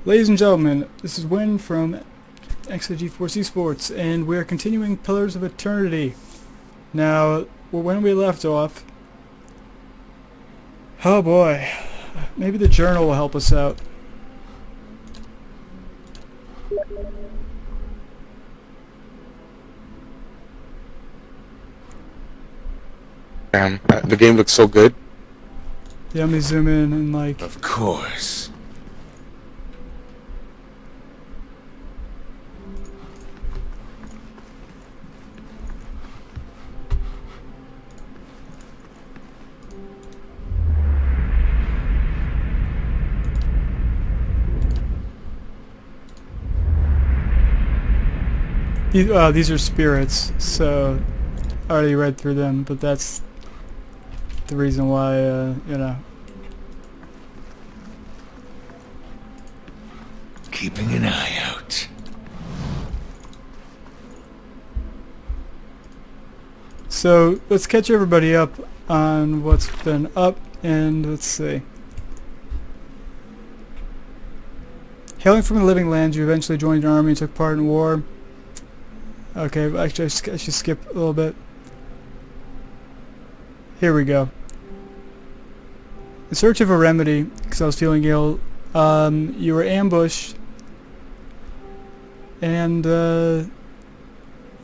Ladies and gentlemen, this is WinD from XG4C Sports, and we are continuing Pillars of Eternity. Now, when we left off... Oh boy, maybe the journal will help us out. Damn, the game looks so good. Yeah, let me zoom in and like... Of course. These are spirits, so I already read through them, but that's the reason why, you know. Keeping an eye out. So let's catch everybody up on what's been up, and let's see. Hailing from the living lands, you eventually joined an army and took part in war. Okay, actually I should skip a little bit. Here we go. In search of a remedy, because I was feeling ill, you were ambushed, and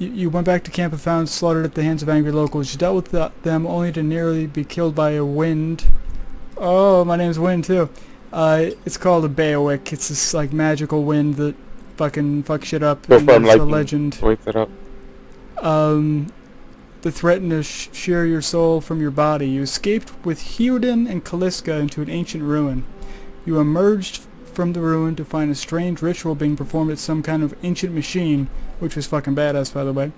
you went back to camp and found slaughtered at the hands of angry locals. You dealt with them only to nearly be killed by a WinD. Oh, my name's WinD too. It's called a Baowick. It's this like magical wind that fucking fuck shit up. So And from it's a like legend. wait that up. The threaten to shear your soul from your body. You escaped with Hewden and Kaliska into an ancient ruin. You emerged from the ruin to find a strange ritual being performed at some kind of ancient machine, which was fucking badass, by the way.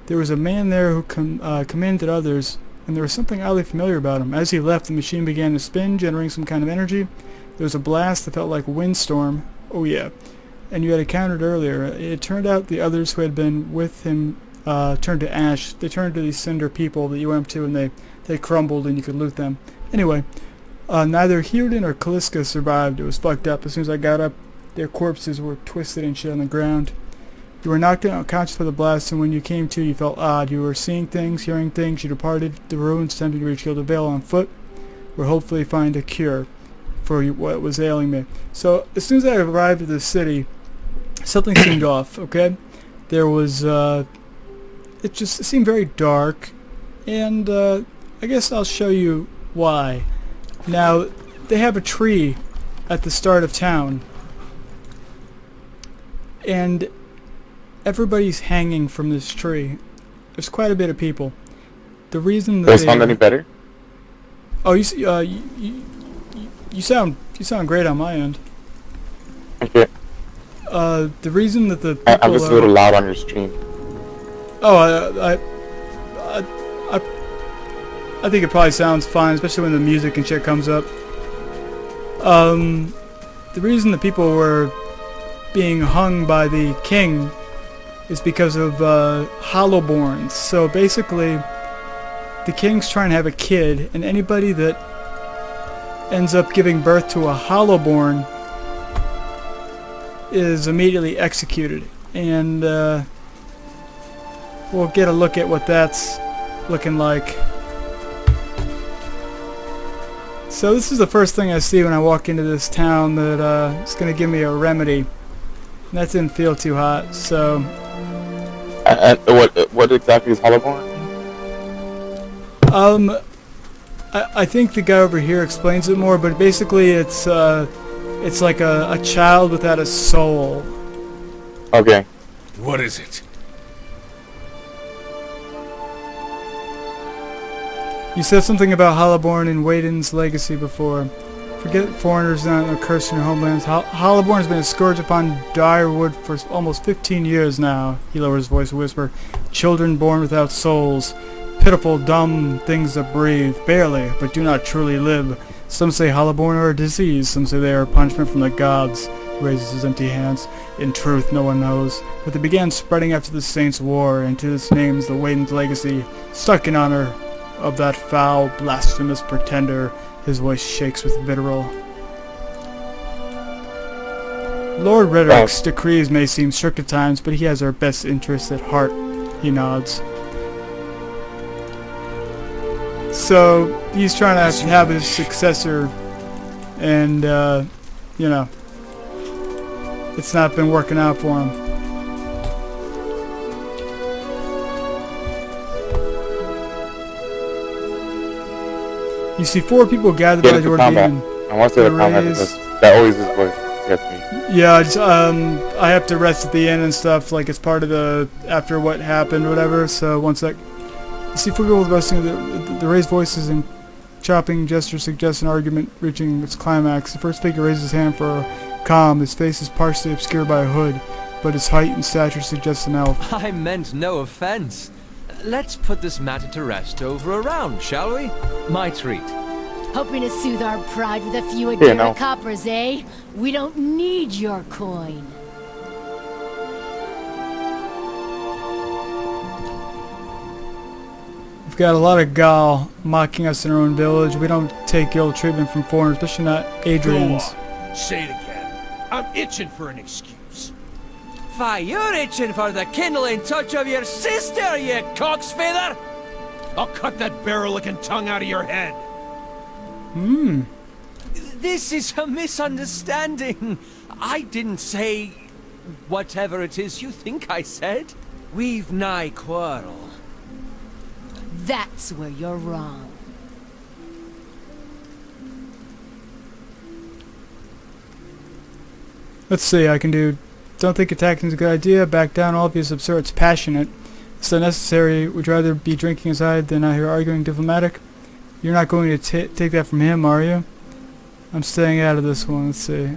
There was a man there who commanded others, and there was something oddly familiar about him. As he left, the machine began to spin, generating some kind of energy. There was a blast that felt like a windstorm. Oh yeah. And you had encountered earlier. It turned out the others who had been with him turned to ash. They turned to these cinder people that you went to, and they crumbled and you could loot them. Anyway, neither Hewden or Kaliska survived. It was fucked up. As soon as I got up, their corpses were twisted and shit on the ground. You were knocked unconscious by the blast, and when you came to, you felt odd. You were seeing things, hearing things. You departed the ruins, attempting to reach Gildavale on foot, where hopefully find a cure for what was ailing me. So as soon as I arrived at the city, something seemed off. Okay, there was it seemed very dark, and I guess I'll show you why. Now, they have a tree at the start of town, and everybody's hanging from this tree. There's quite a bit of people. The reason that Does it sound any better? Oh, you sound great on my end. Okay. The reason that the people, I'm just a little loud on your stream. Oh, I think it probably sounds fine, especially when the music and shit comes up. The reason that people were being hung by the king is because of Hollowborns. So basically, the king's trying to have a kid, and anybody that ends up giving birth to a Hollowborn is immediately executed. And we'll get a look at what that's looking like. So this is the first thing I see when I walk into this town that is going to give me a remedy. And that didn't feel too hot, so... And what exactly is Hollowborn? I think the guy over here explains it more, but basically it's like a child without a soul. Okay. What is it? You said something about Hollowborn and Waden's legacy before. Forget foreigners not a curse in your homelands. Hollowborn has been a scourge upon Direwood for almost 15 years now. He lowers his voice and whisper. Children born without souls. Pitiful, dumb things that breathe. Barely, but do not truly live. Some say Hollowborn are a disease. Some say they are a punishment from the gods. He raises his empty hands. In truth, no one knows. But they began spreading after the Saints' War, and to this name's the Waden's legacy, stuck in honor of that foul, blasphemous pretender. His voice shakes with vitriol. Lord Redrick's decrees may seem strict at times, but he has our best interests at heart. He nods. So he's trying to have his successor, and you know, it's not been working out for him. You see 4 people gathered by the door being. I want to say the combat because that always is what gets me. Yeah, I have to rest at the end and stuff, like it's part of the after what happened or whatever. So one sec. You see 4 people resting. The raised voices and chopping gestures suggest an argument reaching its climax. The first figure raises his hand for a calm. His face is partially obscured by a hood, but his height and stature suggest an elf. I meant no offense. Let's put this matter to rest over a round, shall we? My treat. Hoping to soothe our pride with a few Yeah, no. coppers, eh? We don't need your coin. We've got a lot of gall mocking us in our own village. We don't take ill treatment from foreigners, especially not Adrians. Go on. Say it again. I'm itching for an excuse. Why, you're itching for the kindling touch of your sister, you cocksfeather! I'll cut that barrel-licking tongue out of your head. This is a misunderstanding. I didn't say whatever it is you think I said. We've nigh quarrel. That's where you're wrong. Let's see, I can do. Don't think attacking is a good idea. Back down, obvious, absurd. It's passionate. It's unnecessary. Would rather be drinking aside than out here arguing. Diplomatic. You're not going to take that from him, are you? I'm staying out of this one. Let's see.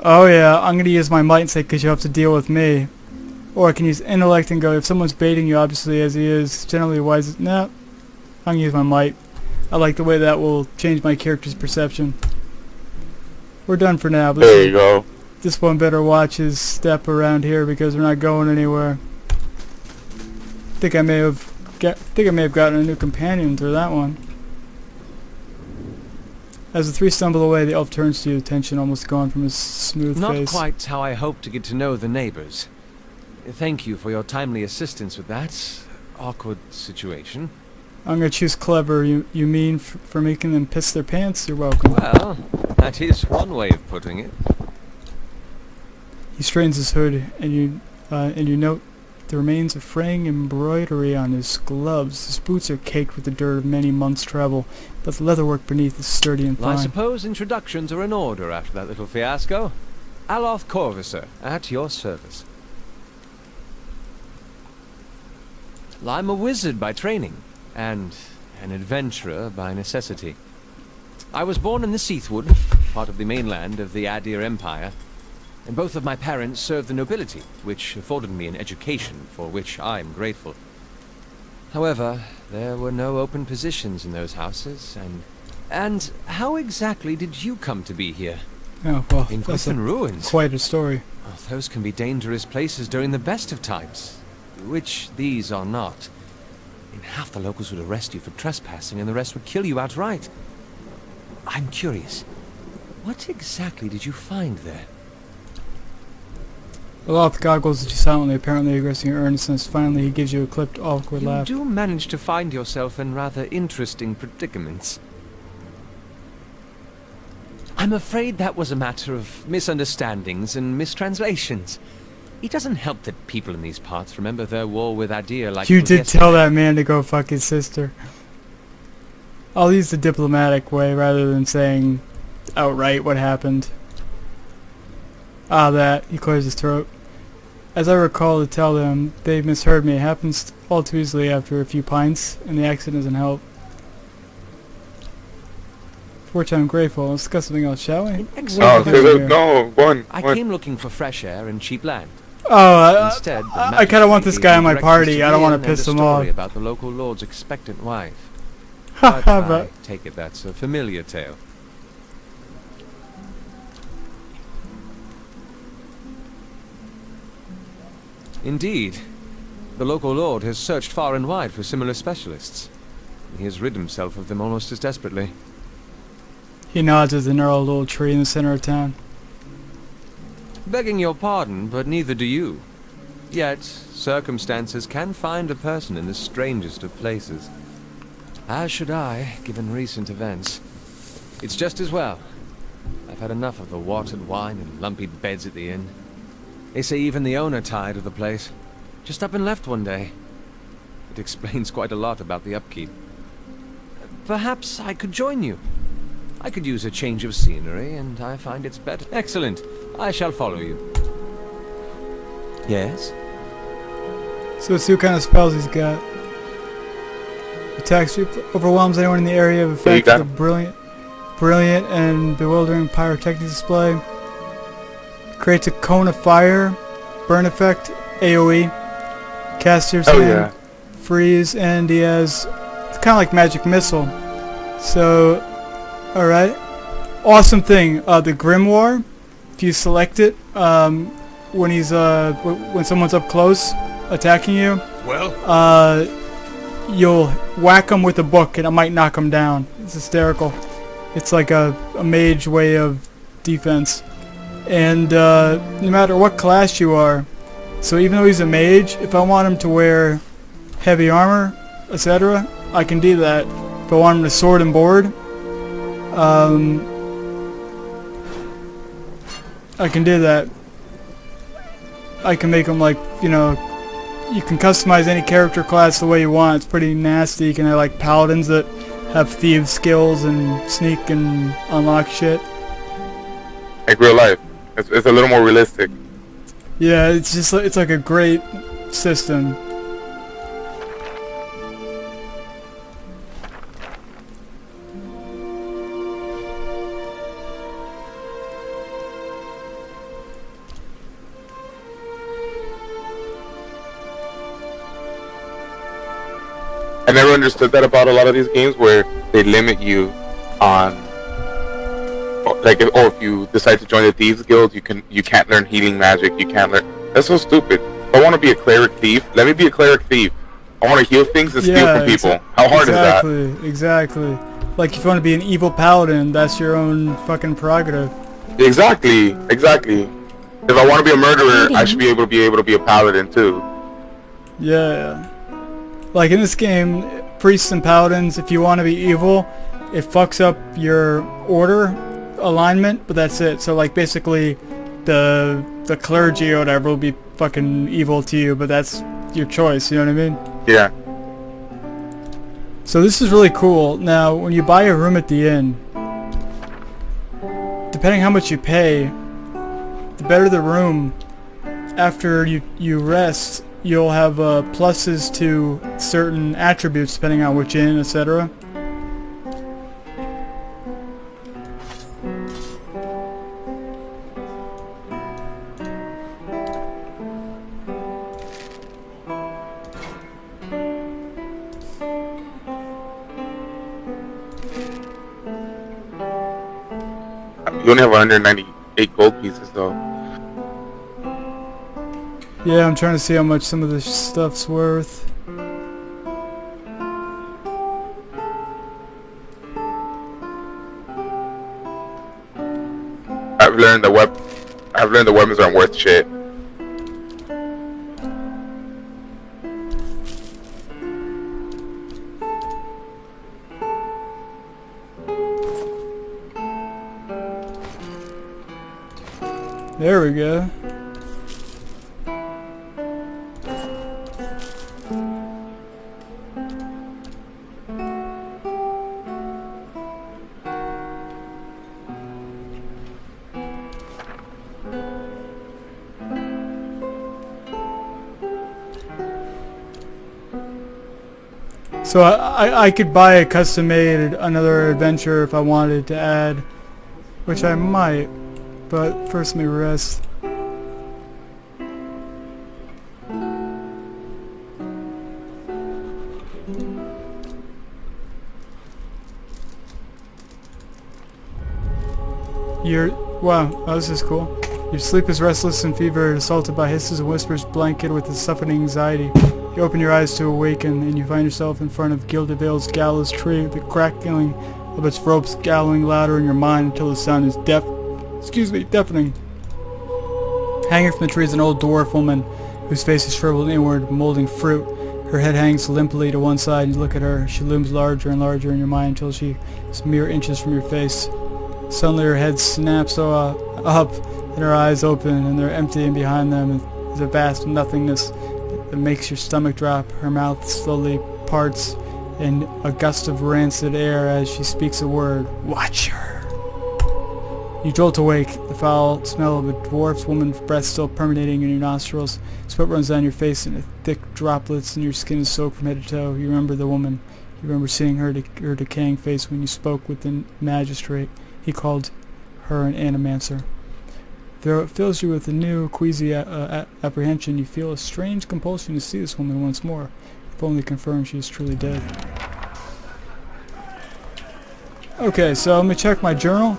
Oh yeah, I'm going to use my might and say because you have to deal with me. Or I can use intellect and go, if someone's baiting you, obviously, as he is, generally wise. No, I'm going to use my might. I like the way that will change my character's perception. We're done for now. But There you go. this one better watch his step around here because we're not going anywhere. Think I may have gotten a new companion through that one. As the 3 stumble away, the elf turns to you, tension almost gone from his smooth Not face. quite how I hoped to get to know the neighbors. Thank you for your timely assistance with that awkward situation. I'm gonna choose clever. You mean for making them piss their pants? You're welcome. Well, that is one way of putting it. He strains his hood, and you note the remains of fraying embroidery on his gloves. His boots are caked with the dirt of many months' travel, but the leatherwork beneath is sturdy and Well, I fine. suppose introductions are in order after that little fiasco. Aloth Corvisor, at your service. Well, I'm a wizard by training, and an adventurer by necessity. I was born in the Seathwood, part of the mainland of the Adir Empire, and both of my parents served the nobility, which afforded me an education for which I'm grateful. However, there were no open positions in those houses, and how exactly did you come to be here? Oh well, In that's Griffin Ruins? quite a story. Oh, those can be dangerous places during the best of times, which these are not. And half the locals would arrest you for trespassing and the rest would kill you outright. I'm curious, what exactly did you find there? Aloth goggles at you silently, apparently aggressing your earnestness. Finally, he gives you a clipped, awkward You laugh. do manage to find yourself in rather interesting predicaments. I'm afraid that was a matter of misunderstandings and mistranslations. It doesn't help that people in these parts remember their war with Adir like You it was did tell that man to go fuck his sister. I'll use the diplomatic way rather than saying outright what happened. Ah, that. He clears his throat. As I recall to tell them, they misheard me. It happens all too easily after a few pints, and the accent doesn't help. For which I'm grateful. Let's discuss something else, shall we? In No, excellent no, one. I came looking for fresh air and cheap land. Oh, Instead, the I kind of want this magistrate guy gave on my me party. directions I don't the want inn to piss and him a off. story about the local lord's expectant wife. Ha But ha, I but take it that's a familiar tale. Indeed. The local lord has searched far and wide for similar specialists. He has rid himself of them almost as desperately. He nods at the gnarled little tree in the center of town. Begging your pardon, but neither do you. Yet, circumstances can find a person in the strangest of places. As should I, given recent events. It's just as well. I've had enough of the watered wine and lumpy beds at the inn. They say even the owner tired of the place. Just up and left one day. It explains quite a lot about the upkeep. Perhaps I could join you. I could use a change of scenery, and I find it's better. Excellent. I shall follow you. Yes? So let's see what kind of spells he's got. Attacks overwhelms anyone in the area of effect with a brilliant and bewildering pyrotechnic display. Creates a cone of fire, burn effect, AoE. Caster's hand, freeze, and he has, it's kind of like magic missile. So, alright. Awesome thing, the Grimoire, if you select it, when he's, when someone's up close attacking you, you'll whack him with a book and it might knock him down. It's hysterical. It's like a mage way of defense. And no matter what class you are, so even though he's a mage, if I want him to wear heavy armor, etc., I can do that. If I want him to sword and board, I can do that. I can make him like, you know, you can customize any character class the way you want. It's pretty nasty. You can have like paladins that have thieves skills and sneak and unlock shit. Like real life. It's a little more realistic. Yeah, it's just it's like a great system. I never understood that about a lot of these games where they limit you on, like, or if you decide to join the Thieves Guild, you can't learn healing magic. You can't learn. That's so stupid. If I want to be a cleric thief, let me be a cleric thief. I want to heal things and steal from people. How hard is that? Exactly. Like if you want to be an evil paladin, that's your own fucking prerogative. Exactly. If I want to be a murderer, I should be able to be a paladin too. Yeah. Like in this game, priests and paladins, if you want to be evil, it fucks up your order alignment, but that's it. So like basically the clergy or whatever will be fucking evil to you, but that's your choice, you know what I mean? Yeah. So this is really cool. Now, when you buy a room at the inn, depending how much you pay, the better the room, after you rest, you'll have pluses to certain attributes depending on which inn, etc. You only have 198 gold pieces though. Yeah, I'm trying to see how much some of this stuff's worth. I've learned the weapons aren't worth shit. There we go. So I could buy a custom-made another adventure if I wanted to add, which I might, but first let me rest. Wow, oh, this is cool. Your sleep is restless and fever, assaulted by hisses and whispers, blanketed with a suffocating anxiety. You open your eyes to awaken, and you find yourself in front of Gildevale's gallows tree, the crackling of its ropes gallowing louder in your mind until the sound is deafening. Hanging from the tree is an old dwarf woman, whose face is shriveled inward, molding fruit. Her head hangs limply to one side, and you look at her. She looms larger and larger in your mind until she is mere inches from your face. Suddenly her head snaps up, and her eyes open, and they're empty, and behind them is a vast nothingness that makes your stomach drop. Her mouth slowly parts in a gust of rancid air as she speaks a word. Watcher! You jolt awake, the foul smell of a dwarf's woman's breath still permeating in your nostrils. Sweat runs down your face in thick droplets, and your skin is soaked from head to toe. You remember the woman. You remember seeing her decaying face when you spoke with the magistrate. He called her an animancer. Though it fills you with a new, queasy apprehension, you feel a strange compulsion to see this woman once more, if only confirmed she is truly dead. Okay, so let me check my journal.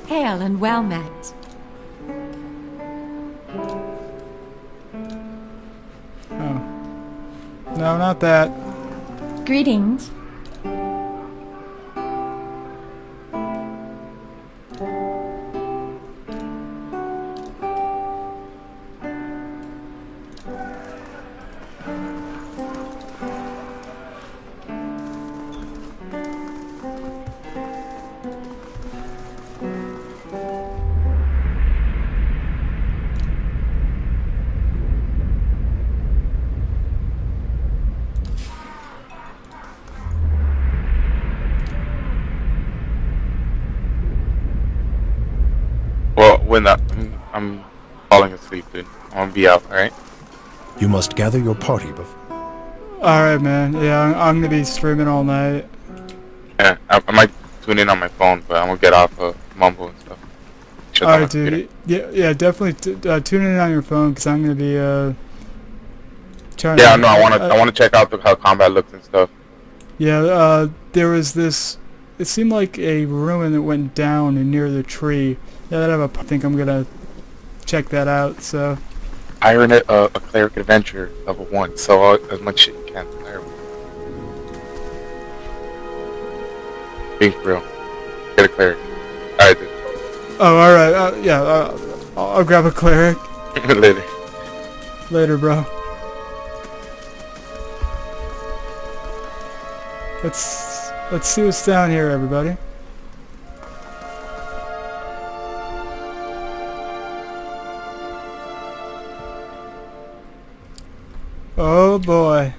Hail and well met. Oh. No, not that. Greetings. Well, when I'm falling asleep, dude. I'm gonna be out, alright? You must gather your party before. Alright, man. Yeah, I'm gonna be streaming all night. Yeah, I might tune in on my phone, but I'm gonna get off of Mumble and stuff. Shut down my Alright, dude. computer. Yeah, definitely tune in on your phone, because I'm gonna be, trying Yeah, to... no, I wanna check out how combat looks and stuff. Yeah, there was this... It seemed like a ruin that went down near the tree. Yeah, I think I'm gonna check that out, so... Iron it, a cleric adventure level 1, so as much shit you can. Being for real. Get a cleric. Alright, dude. Oh, alright, yeah, I'll grab a cleric. Later. Later, bro. Let's see what's down here, everybody. Oh boy.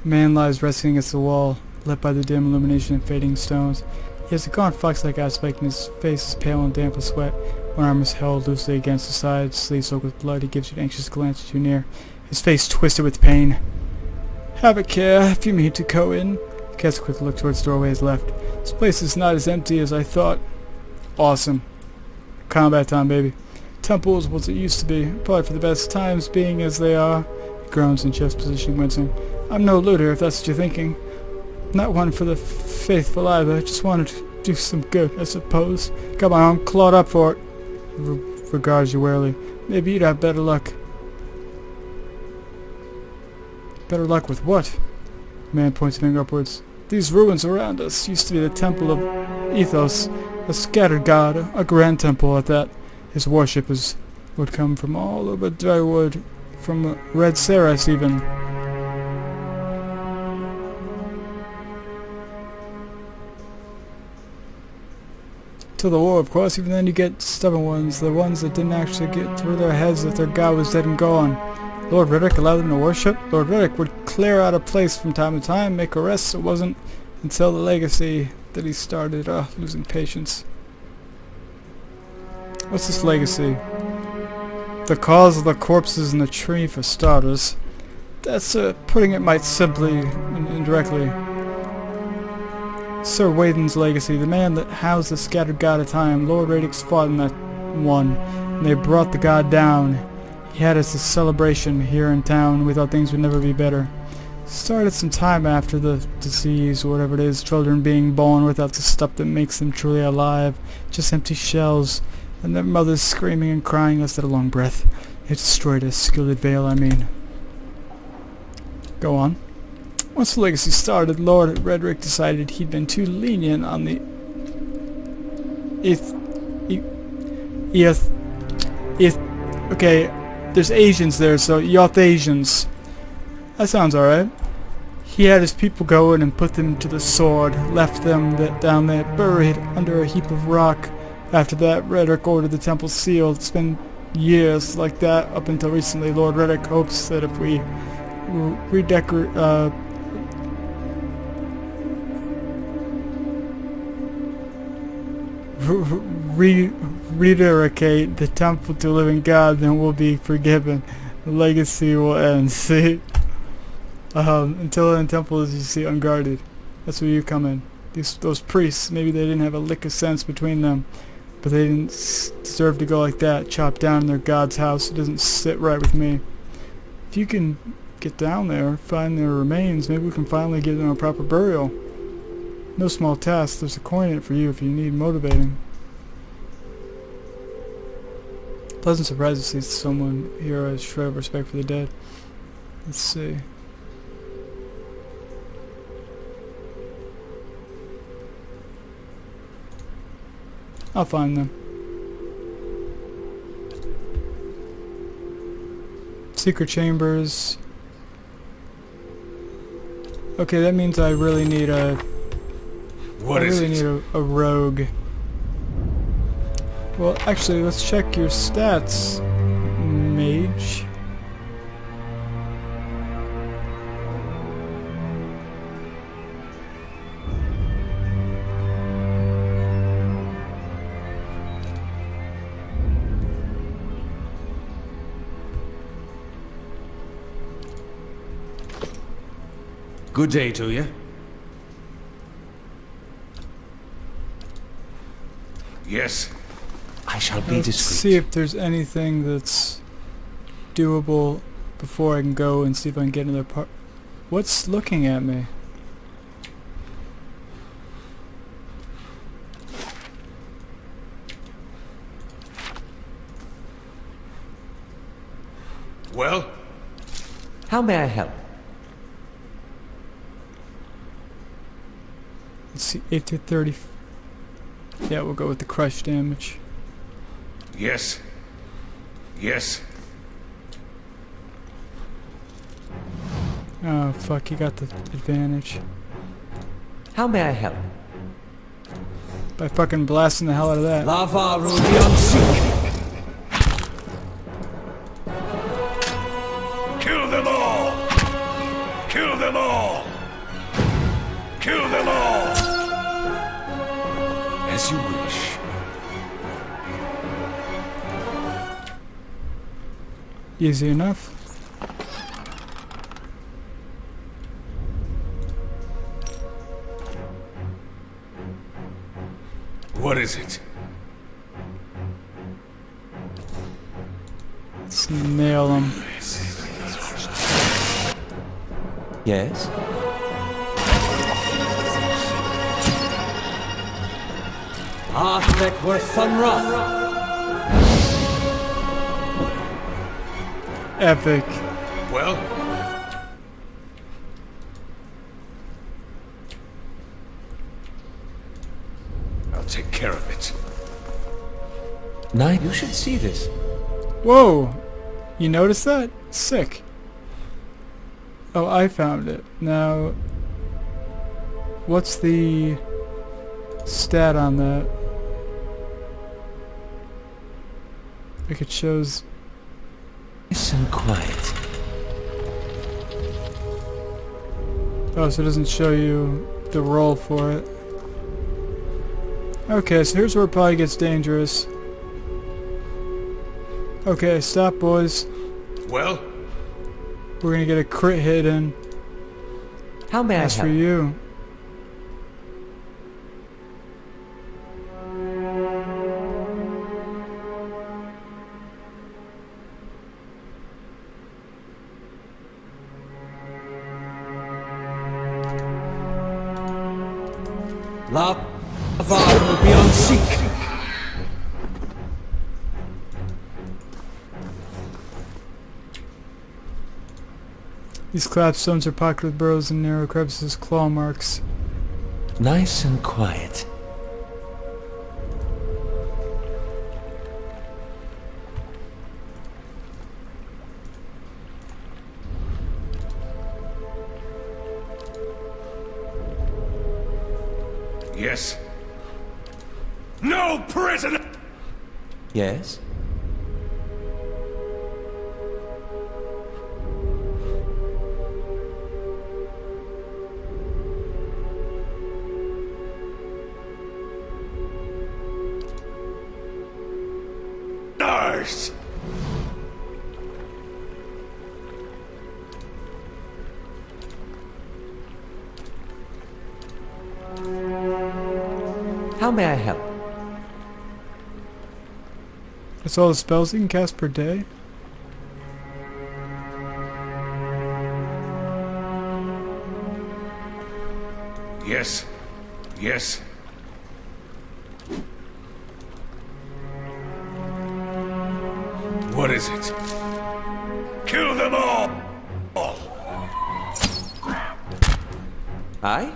A man lies resting against the wall, lit by the dim illumination of fading stones. He has a gaunt fox-like aspect, and his face is pale and damp with sweat. One arm is held loosely against his side, sleeve soaked with blood. He gives you an anxious glance as you near, his face twisted with pain. Have a care if you mean to go in. He casts a quick look towards the doorway his left. This place is not as empty as I thought. Awesome. Combat time, baby. Temple is what it used to be, probably for the best times being as they are. He groans in chest position, wincing. I'm no looter, if that's what you're thinking. Not one for the faithful either. Just wanted to do some good, I suppose. Got my arm clawed up for it. Regards you warily. Maybe you'd have better luck. Better luck with what? The man points a finger upwards. These ruins around us used to be the temple of Ethos, a scattered god, a grand temple at that. His worship would come from all over Drywood, from Red Ceres even. Till the war, of course. Even then you get stubborn ones, the ones that didn't actually get through their heads that their god was dead and gone. Lord Riddick allowed them to worship. Lord Riddick would clear out a place from time to time, make arrests. It wasn't until the legacy that he started losing patience. What's this legacy? The cause of the corpses in the tree, for starters. That's putting it might simply and indirectly. Sir Waden's legacy, the man that housed the scattered god of time. Lord Radix fought in one. And they brought the god down. He had us a celebration here in town. We thought things would never be better. Started some time after the disease, or whatever it is, children being born without the stuff that makes them truly alive, just empty shells, and their mothers screaming and crying us at a long breath. It destroyed us, Skilded Vale, I mean. Go on. Once the legacy started, Lord Redrick decided he'd been too lenient on the okay, there's Asians there, so Yoth Asians. That sounds alright. He had his people go in and put them to the sword, left them down there buried under a heap of rock. After that, Redrick ordered the temple sealed. It's been years like that up until recently. Lord Redrick hopes that if we rededicate the temple to living God, then we'll be forgiven. The legacy will end. See? Until the temple is, you see, unguarded. That's where you come in. Those priests, maybe they didn't have a lick of sense between them, but they didn't deserve to go like that, chopped down in their god's house. It doesn't sit right with me. If you can get down there, find their remains, maybe we can finally give them a proper burial. No small task. There's a coin in it for you if you need motivating. Pleasant surprise to see someone here has a shred of respect for the dead. Let's see. I'll find them. Secret chambers. Okay, that means I really need a... need a rogue. Well, actually, let's check your stats, mage. Good day to you. Yes. I shall be Let's discreet. see if there's anything that's doable before I can go and see if I can get another part. What's looking at me? Well? How may I help? Let's see, 8 to 30. Yeah, we'll go with the crush damage. Yes. Yes. Oh, fuck, you got the advantage. How may I help? By fucking blasting the hell out of that. Lava Rudiansik. Kill them all! Kill them all! Kill them all! As you wish. Easy enough. What is it? Let's nail him. Yes? Arthvek were Thunra. Epic. Well? I'll take care of it. Knight, you should see this. Whoa! You notice that? Sick. Oh, I found it. Now, what's the stat on that? Like it shows... Nice and quiet. Oh, so it doesn't show you the roll for it. Okay, so here's where it probably gets dangerous. Okay, stop, boys. Well? We're gonna get a crit hit in. How may That's I for help? you. Lava will be on seek. These collapsed stones are pocked with burrows and narrow crevices, claw marks. Nice and quiet. Yes. No prisoner! Yes? Nurse! How may I help? That's all the spells you can cast per day? Yes. Yes. What is it? Kill them all! Aye?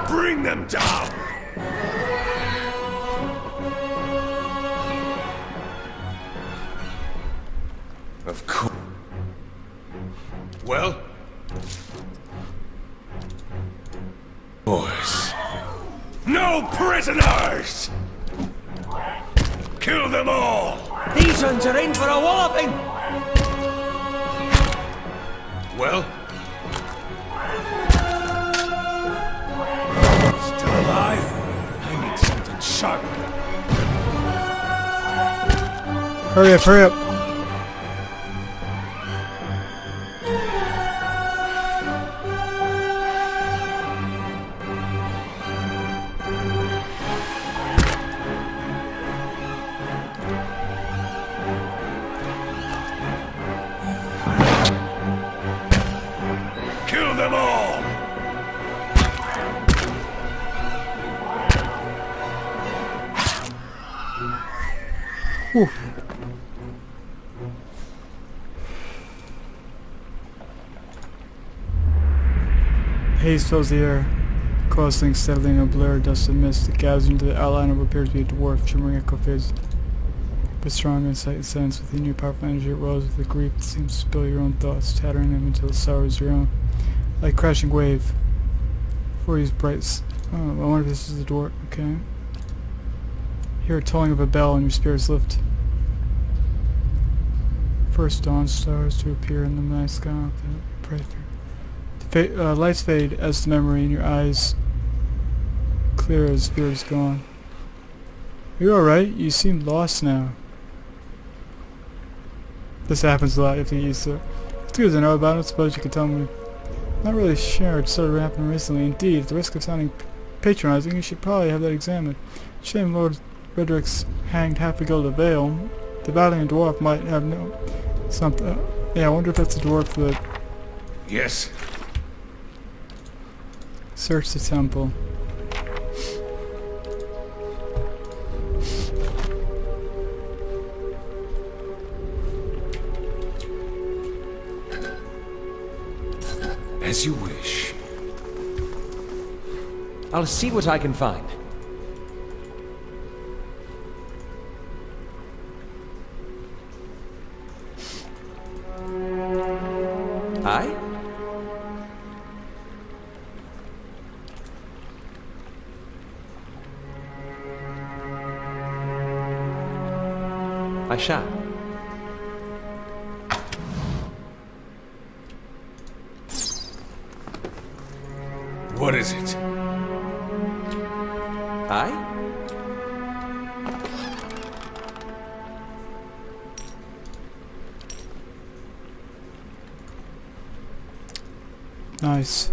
Bring them down! Of course. Well? Boys. No prisoners! Kill them all! These ones are in for a walloping! Well? Still alive? I need something sharp. Hurry up, hurry up! Kill them all! Whew. Haze fills the air, causing steadily in a blur of dust and mist that gathers into the outline of what appears to be a dwarf, shimmering echo phase. But strong insight and sense within your powerful energy, it rose with a grief that seems to spill your own thoughts, tattering them until the sorrow is your own. Like crashing wave. For these bright oh, I wonder if this is the dwarf. Okay. Hear a tolling of a bell and your spirits lift. First dawn stars to appear in the night sky. Pray through. Lights fade as the memory in your eyes clear as the spirit is gone. Are you alright? You seem lost now. This happens a lot, you have to get used to it. It's good to know about it, I suppose you could tell me. Not really sure, it started happening recently. Indeed, at the risk of sounding patronizing, you should probably have that examined. Shame Lord Redrick's hanged half ago the veil. The valiant dwarf might have no something. Yeah, I wonder if that's a dwarf that Yes. searched the temple. As you wish. I'll see what I can find. Aye? I shall. What is it? Aye? Nice.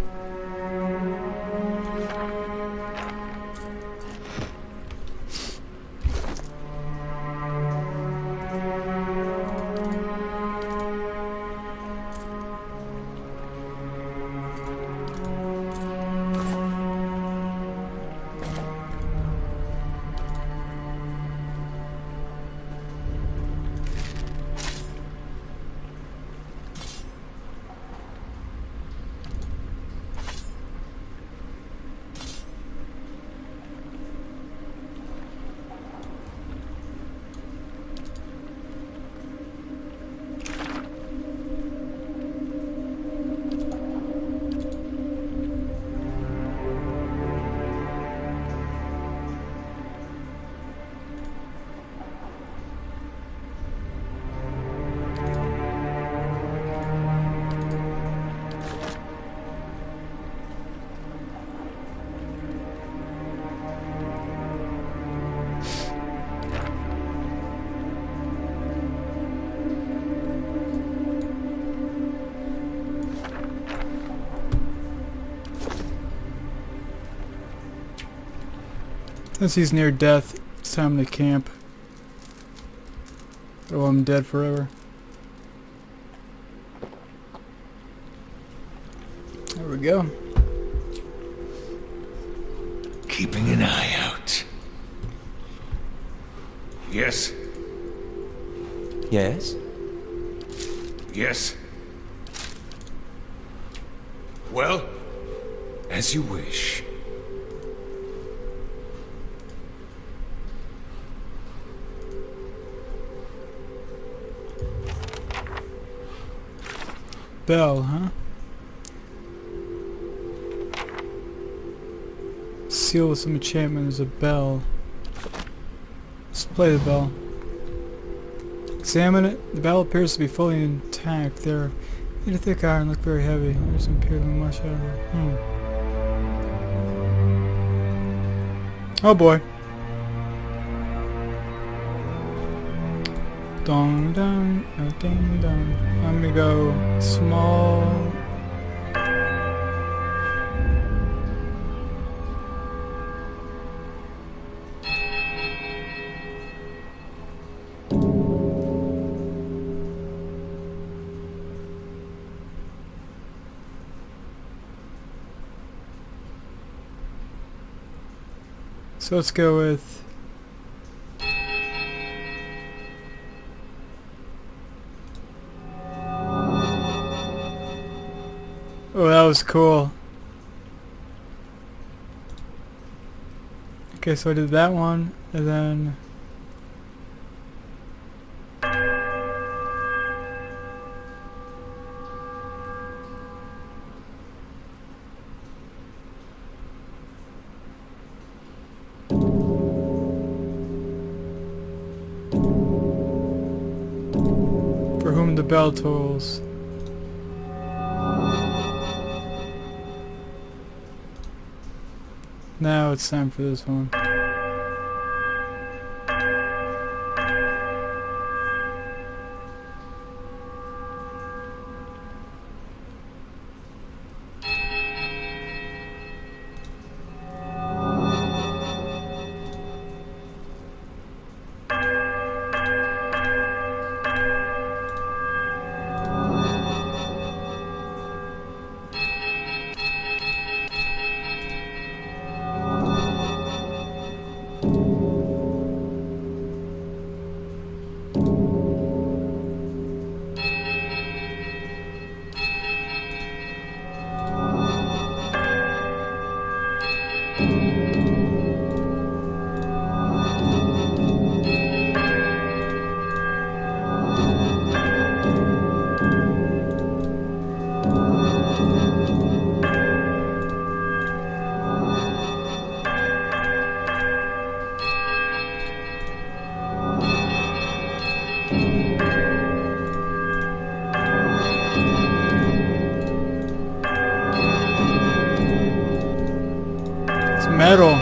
Since he's near death, it's time to camp. Oh, I'm dead forever. There we go. Keeping an eye out. Yes, Yes? yes. Well, as you wish. Bell, huh? Seal with some enchantment is a bell. Let's play the bell. Examine it. The bell appears to be fully intact. They're made of thick iron, look very heavy. There doesn't appear to be much out of it. Oh boy. Dong dong, ding dong. I'm gonna go small. So let's go with oh, that was cool. Okay, so I did that one, and then for whom the bell tolls. Now it's time for this one. Metal.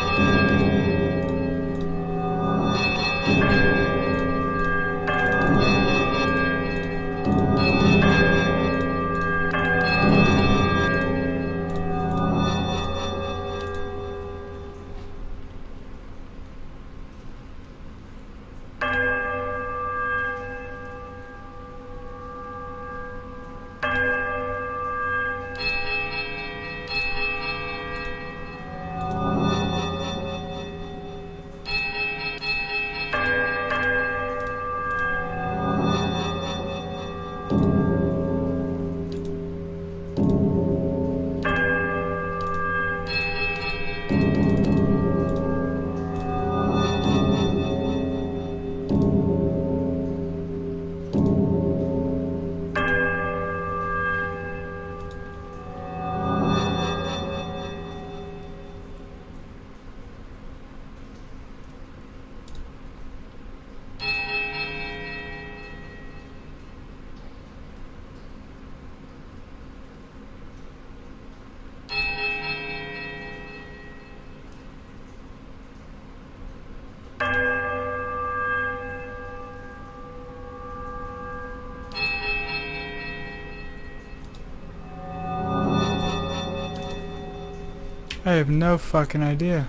I have no fucking idea.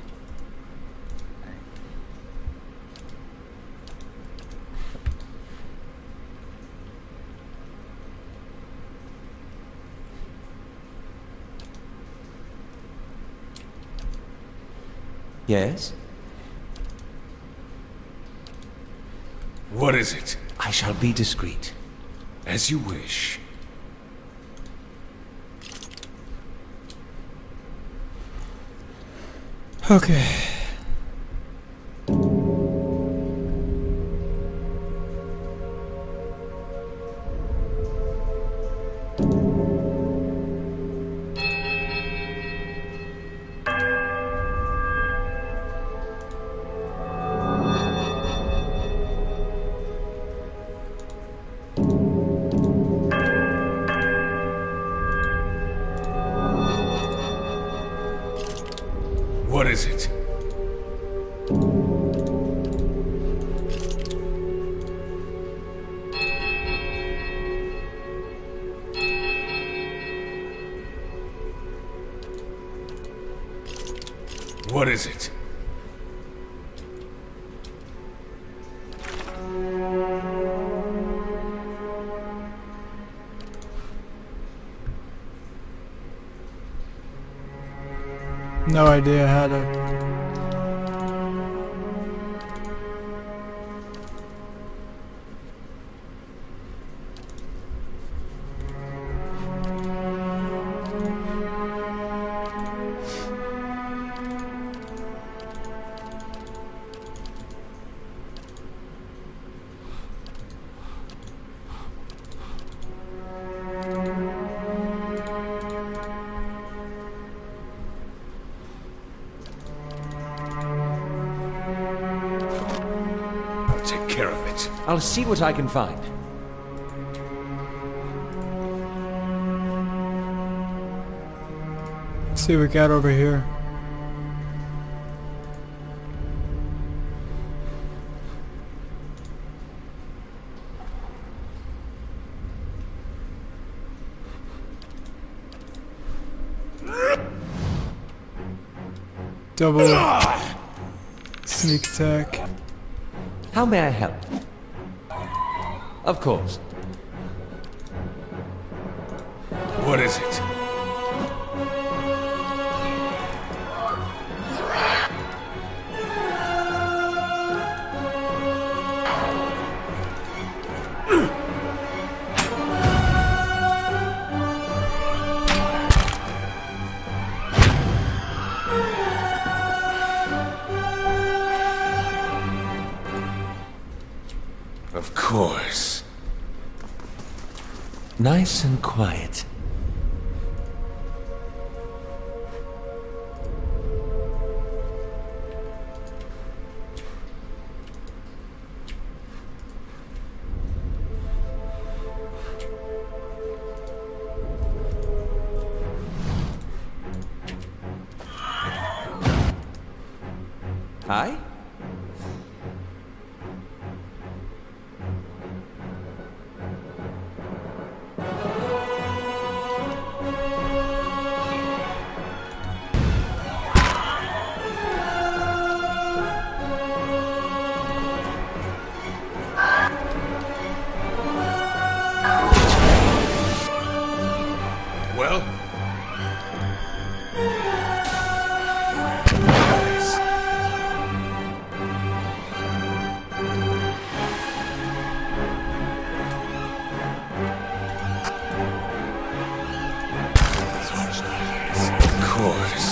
Yes? What is it? I shall be discreet. As you wish. Okay. What is it? What is it? No idea how to... I'll take care of it. I'll see what I can find. Let's see what we got over here. Double sneak attack. How may I help? Of course. What is it? Of course. Nice and quiet. Hi? Well? Of course.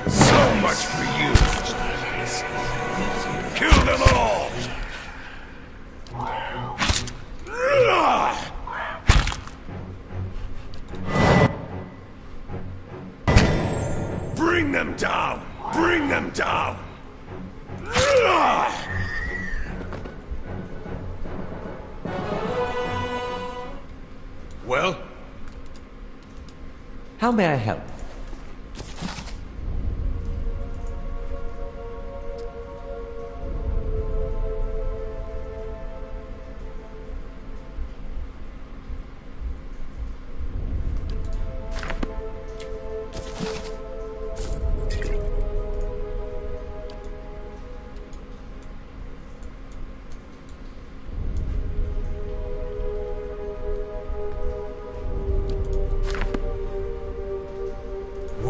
So much for you. Kill them all! Bring them down! Bring them down! Well? How may I help?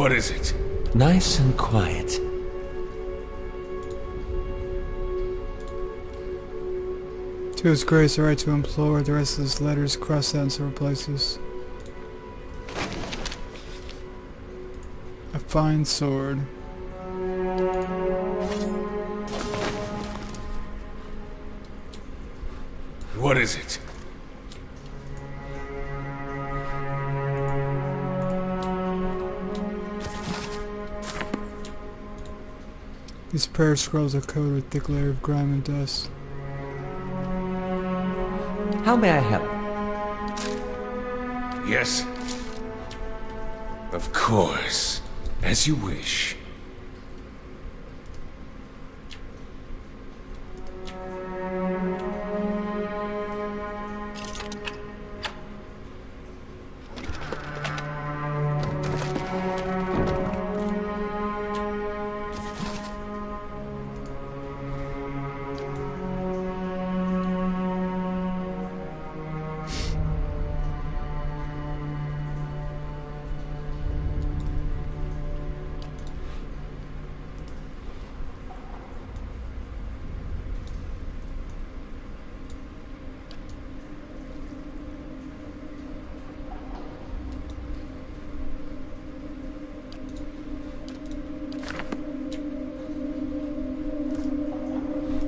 What is it? Nice and quiet. To His grace, I write to implore. The rest of this letter is crossed out in several places. A fine sword. What is it? These prayer scrolls are coated with thick layer of grime and dust. How may I help? Yes. Of course. As you wish.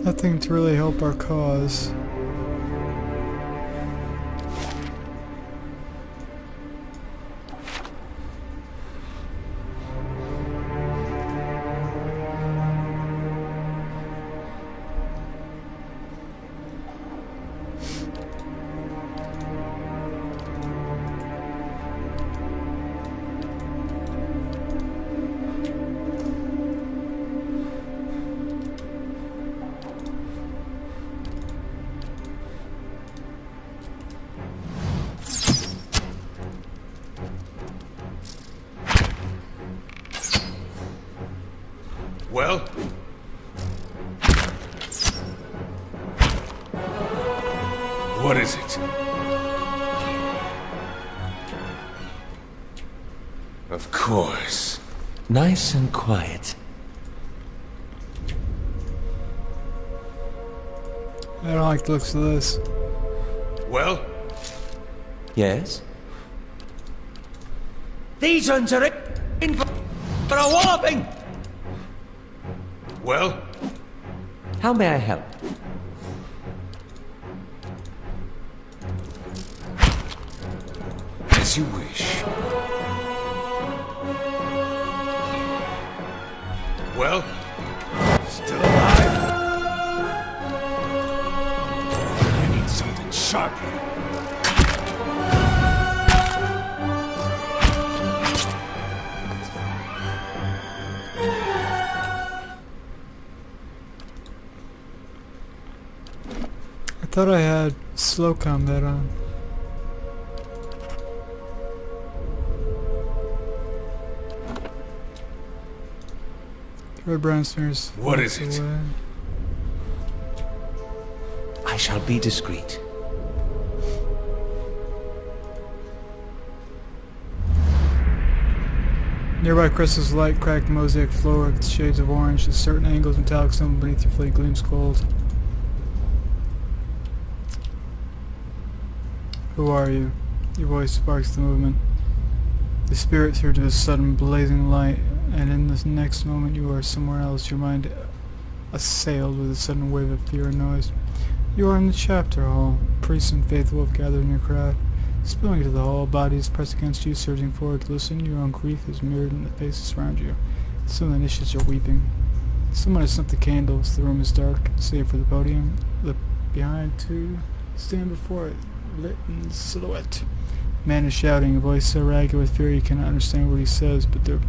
Nothing to really help our cause. Well? What is it? Of course. Nice and quiet. I don't like the looks of this. Well? Yes? These ones are in for a walloping! Well? How may I help? As you wish. Well? Still alive? I need something sharper. I thought I had slow combat on. Red brown smears. What is it? Away. I shall be discreet. Nearby crystals light cracked mosaic floor with shades of orange. At certain angles, metallic symbol beneath your fleet gleams gold. Who are you? Your voice sparks the movement. The spirit threw to a sudden blazing light, and in the next moment you are somewhere else, your mind assailed with a sudden wave of fear and noise. You are in the chapter hall. Priests and faithful have gathered in your crowd. Spilling into the hall, bodies pressed against you, surging forward to listen. Your own grief is mirrored in the faces around you. Some of the initiates are weeping. Someone has snuffed the candles. The room is dark, save for the podium. Look behind to stand before it, lit in silhouette. Man is shouting, a voice so ragged with fear you cannot understand what he says, but the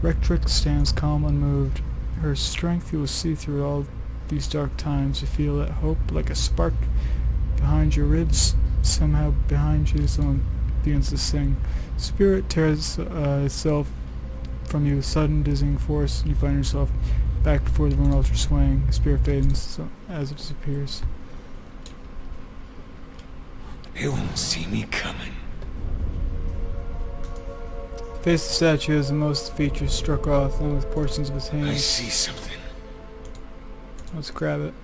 rectrix stands calm, unmoved. Her strength you will see through all these dark times. You feel that hope like a spark behind your ribs. Somehow behind you someone begins to sing. Spirit tears itself from you with sudden dizzying force, and you find yourself back before the moon altar swaying. Spirit fades as it disappears. They won't see me coming. Face the statue as the most features struck off, along with portions of his I hands. see something. Let's grab it.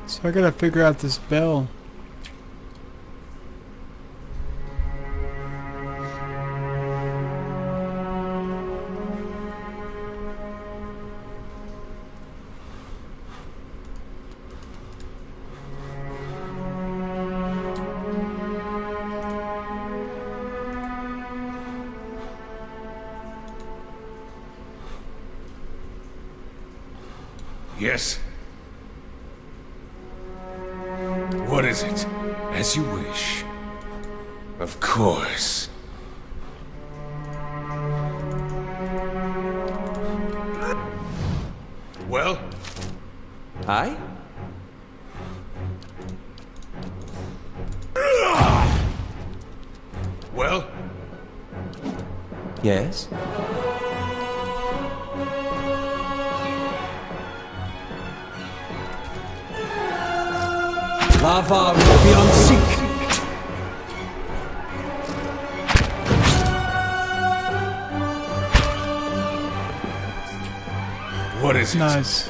So I gotta figure out this bell. Yes? What is it? As you wish. Of course. Well? I? Well? Yes? Lava will be on sync. What is it? Nice.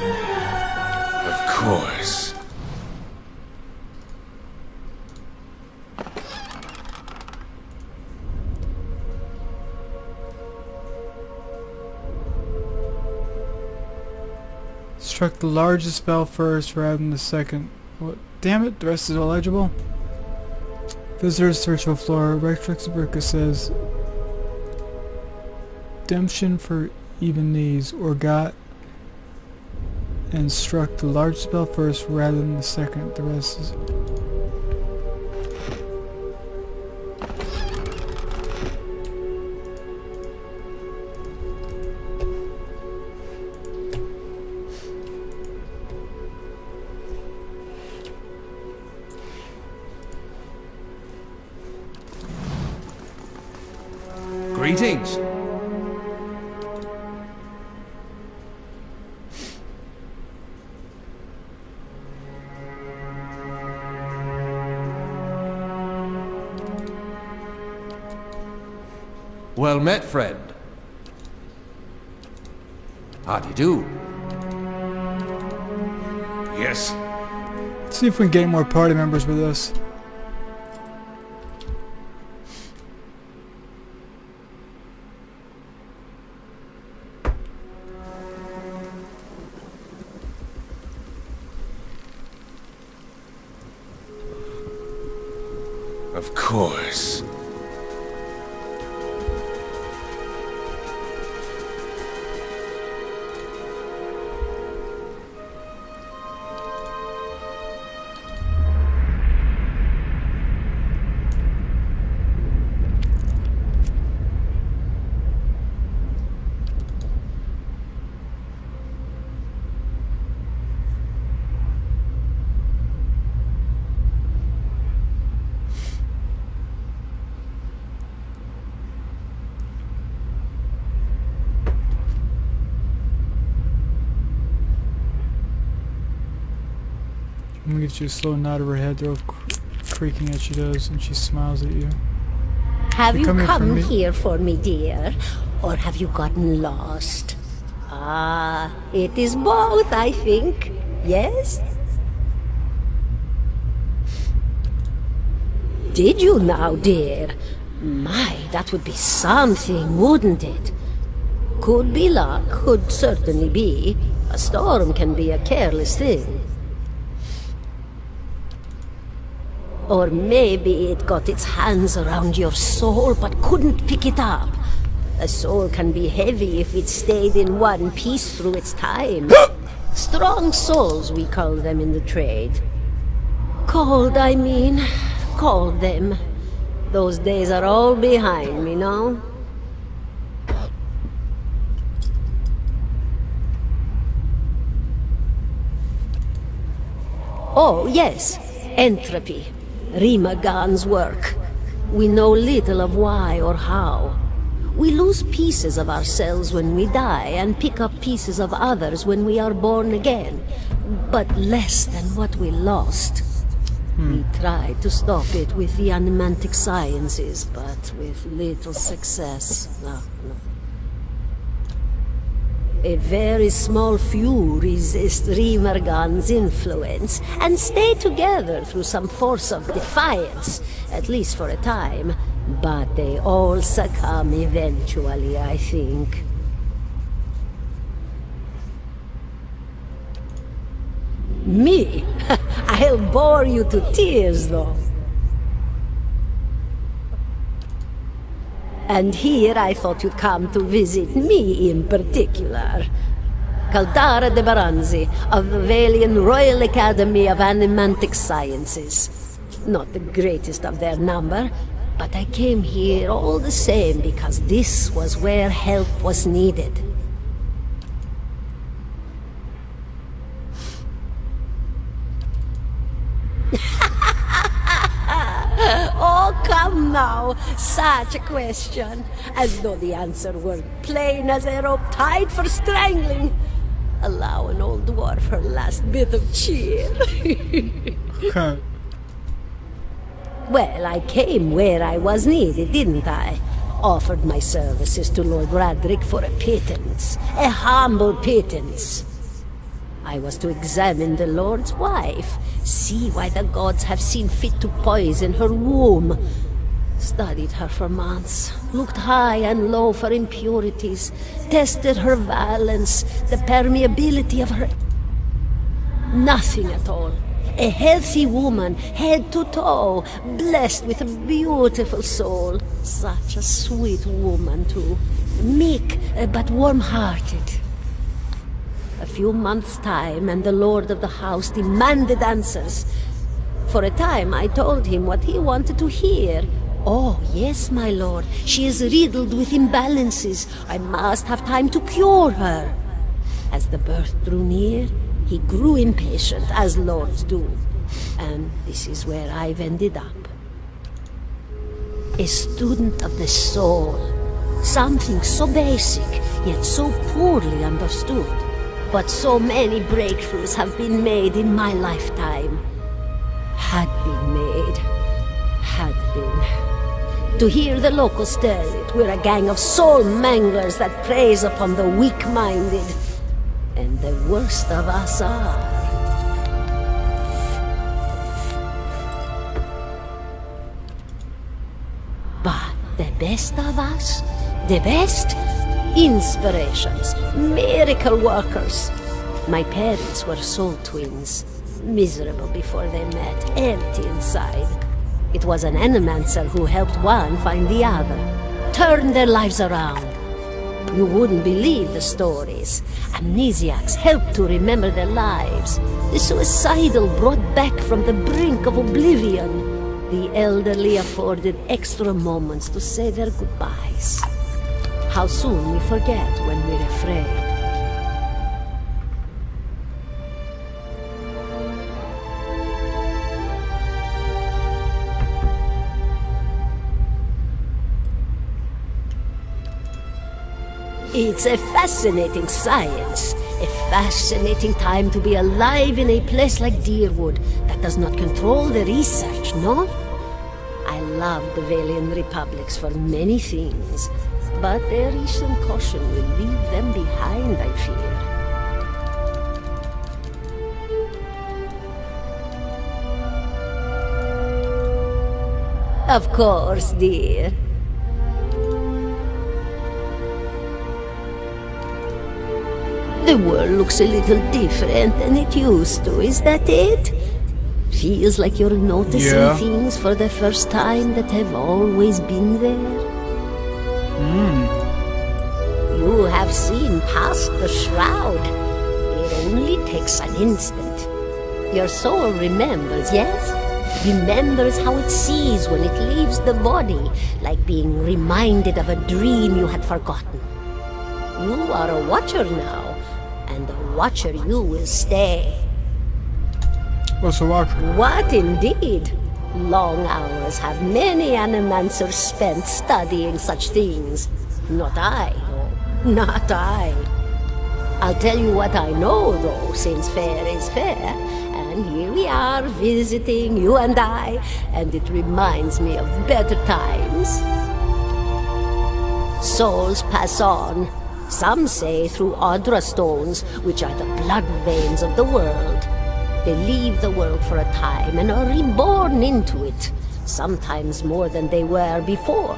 Of course. Struck the largest spell first rather than the second. What? Damn it, the rest is illegible. Visitors search for floor. Rectrix Brica says redemption for even these, or got and struck the large spell first rather than the second. The rest is Greetings. Well met, friend. How do you do? Yes? Let's see if we can get more party members with us. Of course. I'm gonna get you a slow nod of her head, they're all creaking as she does, and she smiles at you. Have you You're coming from come me? here for me, dear? Or have you gotten lost? Ah, it is both, I think. Yes? Did you now, dear? My, that would be something, wouldn't it? Could be luck, could certainly be. A storm can be a careless thing. Or maybe it got its hands around your soul but couldn't pick it up. A soul can be heavy if it stayed in one piece through its time. Strong souls, we call them in the trade. Cold, I mean. Called them. Those days are all behind me, no? Oh, yes. Entropy. Rimagan's work. We know little of why or how. We lose pieces of ourselves when we die and pick up pieces of others when we are born again. But less than what we lost. We tried to stop it with the animantic sciences, but with little success. No. A very small few resist Rimergan's influence and stay together through some force of defiance, at least for a time. But they all succumb eventually, I think. Me? I'll bore you to tears, though. And here I thought you'd come to visit me in particular. Caldara de Baranzi, of the Valian Royal Academy of Animantic Sciences. Not the greatest of their number, but I came here all the same because this was where help was needed. Oh, come now. Such a question. As though the answer were plain as a rope tied for strangling. Allow an old dwarf her last bit of cheer. Well, I came where I was needed, didn't I? Offered my services to Lord Radric for a pittance. A humble pittance. I was to examine the Lord's wife, see why the gods have seen fit to poison her womb. Studied her for months, looked high and low for impurities, tested her valence, the permeability of her... Nothing at all. A healthy woman, head to toe, blessed with a beautiful soul. Such a sweet woman, too. Meek, but warm-hearted. A few months' time, and the lord of the house demanded answers. For a time, I told him what he wanted to hear. Oh, yes, my lord. She is riddled with imbalances. I must have time to cure her. As the birth drew near, he grew impatient, as lords do. And this is where I've ended up. A student of the soul. Something so basic, yet so poorly understood. But so many breakthroughs have been made in my lifetime. Had been made. Had been. To hear the locals tell it, we're a gang of soul manglers that preys upon the weak-minded. And the worst of us are. But the best of us? The best? Inspirations, miracle workers. My parents were soul twins, miserable before they met, empty inside. It was an animancer who helped one find the other, turned their lives around. You wouldn't believe the stories. Amnesiacs helped to remember their lives. The suicidal brought back from the brink of oblivion. The elderly afforded extra moments to say their goodbyes. How soon we forget when we're afraid. It's a fascinating science. A fascinating time to be alive in a place like Deerwood that does not control the research, no? I love the Valian Republics for many things. But their recent caution will leave them behind, I fear. Of course, dear. The world looks a little different than it used to, is that it? Feels like you're noticing things for the first time that have always been there. You have seen past the shroud. It only takes an instant. Your soul remembers, yes? Remembers how it sees when it leaves the body, like being reminded of a dream you had forgotten. You are a watcher now, and a watcher you will stay. What's a watcher? What indeed? Long hours have many animancers spent studying such things. Not I, though. Not I. I'll tell you what I know, though, since fair is fair. And here we are, visiting, you and I, and it reminds me of better times. Souls pass on. Some say through Audra stones, which are the blood veins of the world. They leave the world for a time and are reborn into it, sometimes more than they were before,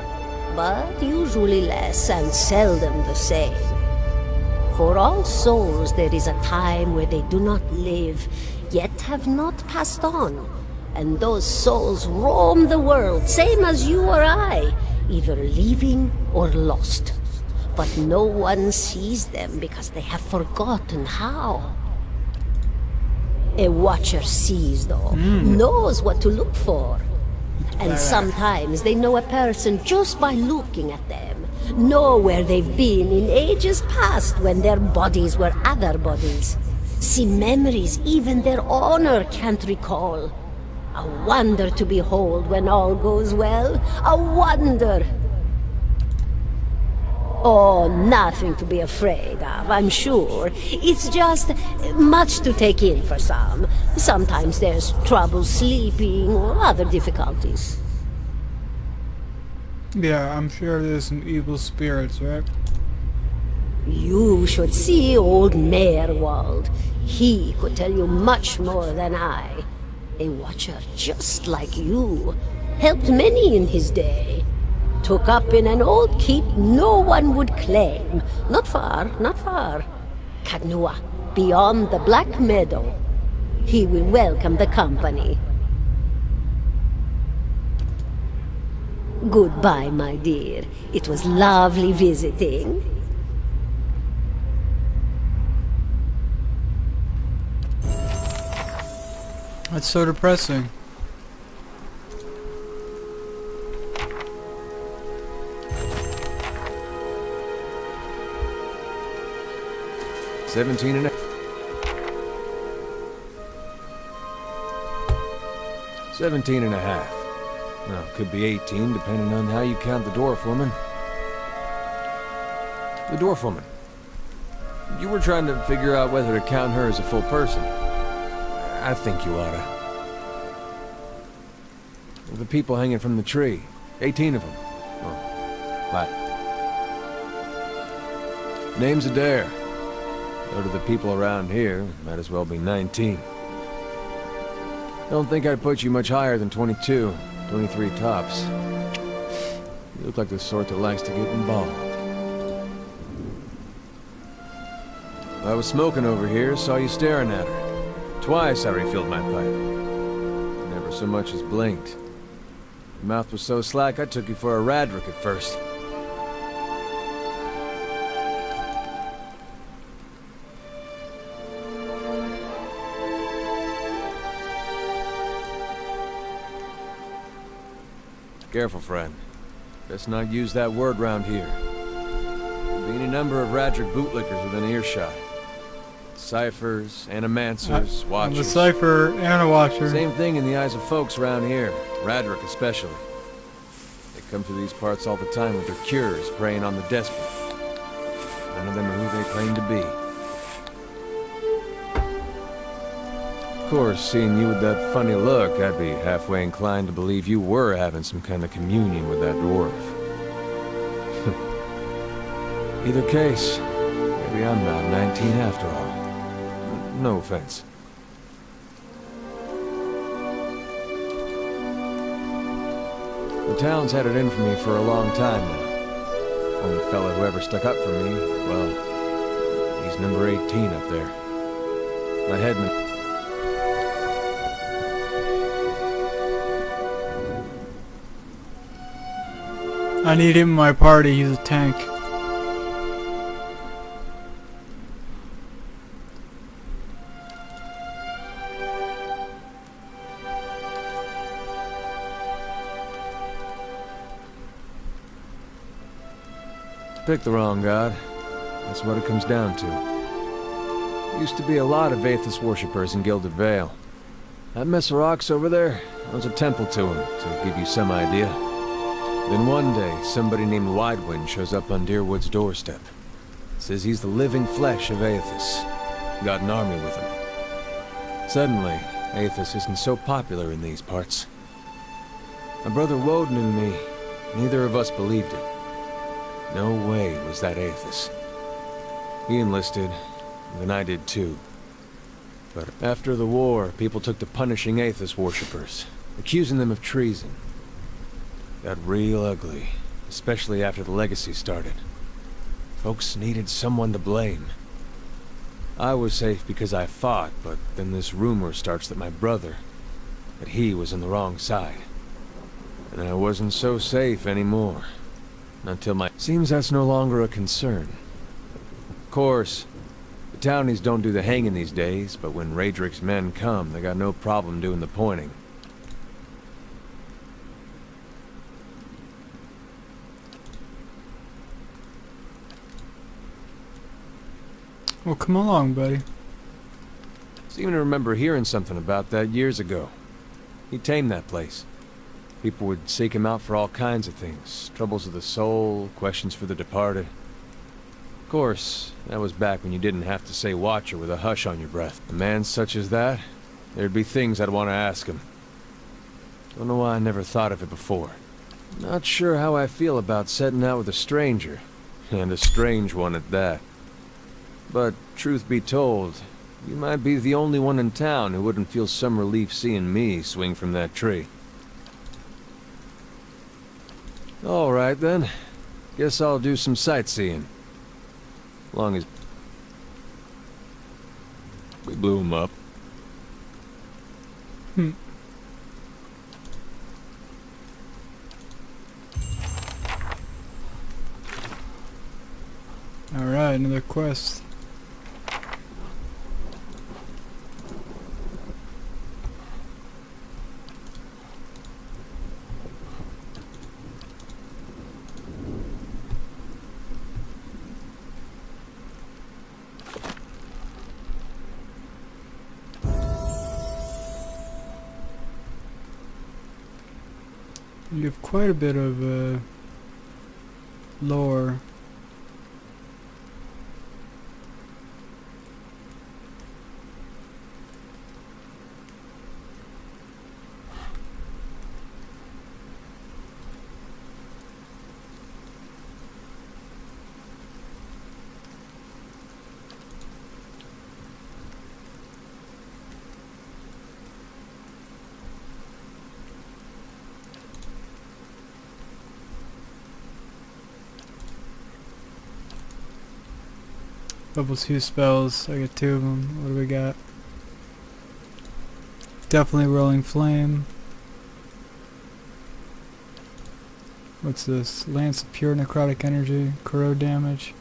but usually less and seldom the same. For all souls there is a time where they do not live, yet have not passed on, and those souls roam the world, same as you or I, either leaving or lost. But no one sees them because they have forgotten how. A watcher sees, though, knows what to look for. And sometimes they know a person just by looking at them, know where they've been in ages past when their bodies were other bodies. See memories even their owner can't recall. A wonder to behold when all goes well, a wonder. Oh, nothing to be afraid of, I'm sure. It's just much to take in for some. Sometimes there's trouble sleeping or other difficulties. Yeah, I'm sure there's some evil spirits, right? You should see old Meerwald. He could tell you much more than I. A watcher just like you. Helped many in his day. Took up in an old keep no one would claim. Not far, not far. Kadnua, beyond the Black Meadow. He will welcome the company. Goodbye, my dear. It was lovely visiting. That's so depressing. $17 and a... 17 and a half. Well, could be 18, depending on how you count the dwarf woman. The dwarf woman. You were trying to figure out whether to count her as a full person. I think you oughta. The people hanging from the tree. 18 of them. Oh, Latin. Name's Adair. Though to the people around here, might as well be 19. Don't think I'd put you much higher than 22, 23 tops. You look like the sort that likes to get involved. I was smoking over here, saw you staring at her. Twice I refilled my pipe. Never so much as blinked. Your mouth was so slack I took you for a Radric at first. Careful, friend. Best not use that word round here. There'll be any number of Radric bootlickers within earshot. Ciphers, animancers, watchers. I'm a cipher and a watcher. Same thing in the eyes of folks around here, Radric especially. They come to these parts all the time with their cures, preying on the desperate. None of them are who they claim to be. Of course, seeing you with that funny look, I'd be halfway inclined to believe you were having some kind of communion with that dwarf. Either case, maybe I'm not 19 after all. No offense. The town's had it in for me for a long time now. Only fella who ever stuck up for me, well, he's number 18 up there. My headman... I need him in my party, he's a tank. Pick the wrong god. That's what it comes down to. Used to be a lot of Aethys worshippers in Gilded Vale. That mess of rocks over there, there was a temple to him, to give you some idea. Then one day, somebody named WinD shows up on Deerwood's doorstep. Says he's the living flesh of Aethys. Got an army with him. Suddenly, Aethys isn't so popular in these parts. My brother Woden and me, neither of us believed it. No way was that Aethys. He enlisted, and then I did too. But after the war, people took to punishing Aethys worshippers, accusing them of treason. Got real ugly, especially after the Legacy started. Folks needed someone to blame. I was safe because I fought, but then this rumor starts that my brother, that he was on the wrong side. And I wasn't so safe anymore. Until my... Seems that's no longer a concern. Of course, the townies don't do the hanging these days, but when Raedric's men come, they got no problem doing the pointing. Well, come along, buddy. Seem to remember hearing something about that years ago. He tamed that place. People would seek him out for all kinds of things. Troubles of the soul, questions for the departed. Of course, that was back when you didn't have to say Watcher with a hush on your breath. A man such as that, there'd be things I'd want to ask him. Don't know why I never thought of it before. Not sure how I feel about setting out with a stranger. And a strange one at that. But, truth be told, you might be the only one in town who wouldn't feel some relief seeing me swing from that tree. All right, then. Guess I'll do some sightseeing. Long as... we blew him up. Alright, another quest. You have quite a bit of lore. Level 2 spells, I got 2 of them. What do we got? Definitely Rolling Flame. What's this? Lance of Pure Necrotic Energy, Corrode damage.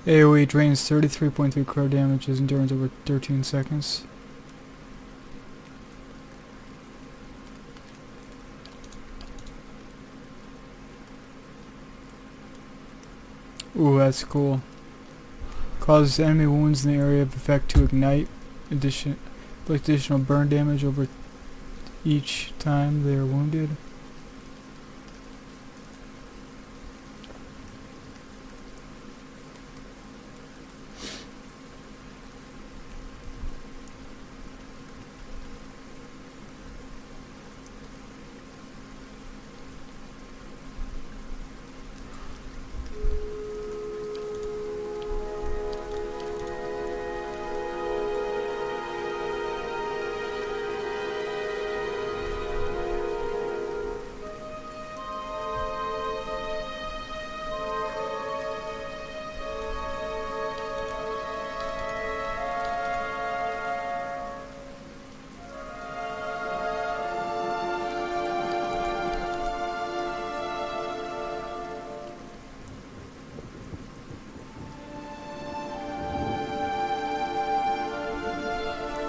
AoE drains 33.3 crow damage, his endurance over 13 seconds. Ooh, that's cool. Causes enemy wounds in the area of effect to ignite. Additional burn damage over each time they are wounded.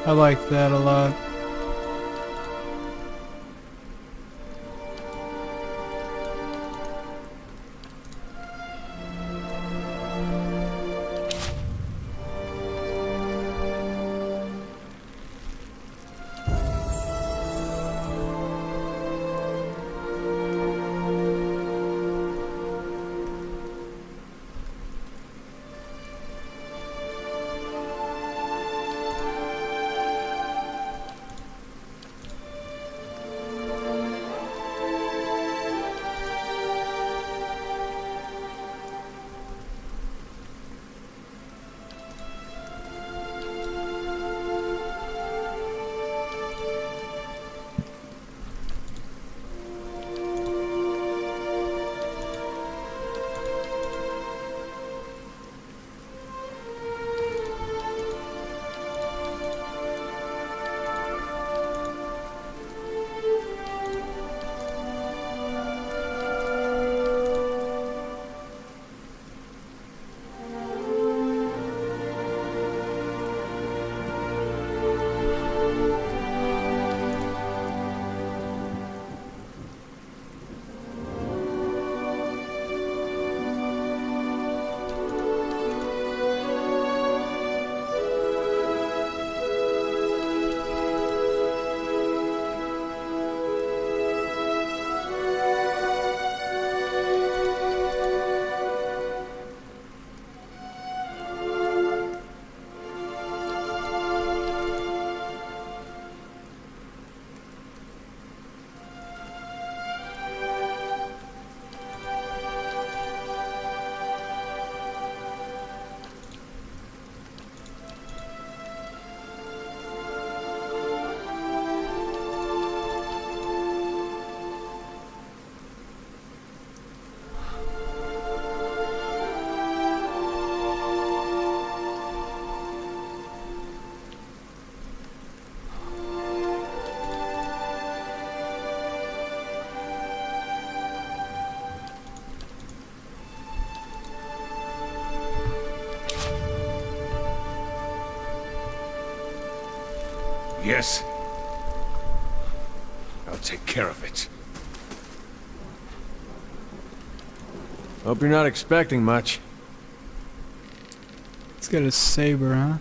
I like that a lot. Yes? I'll take care of it. Hope you're not expecting much. He's got a saber, huh?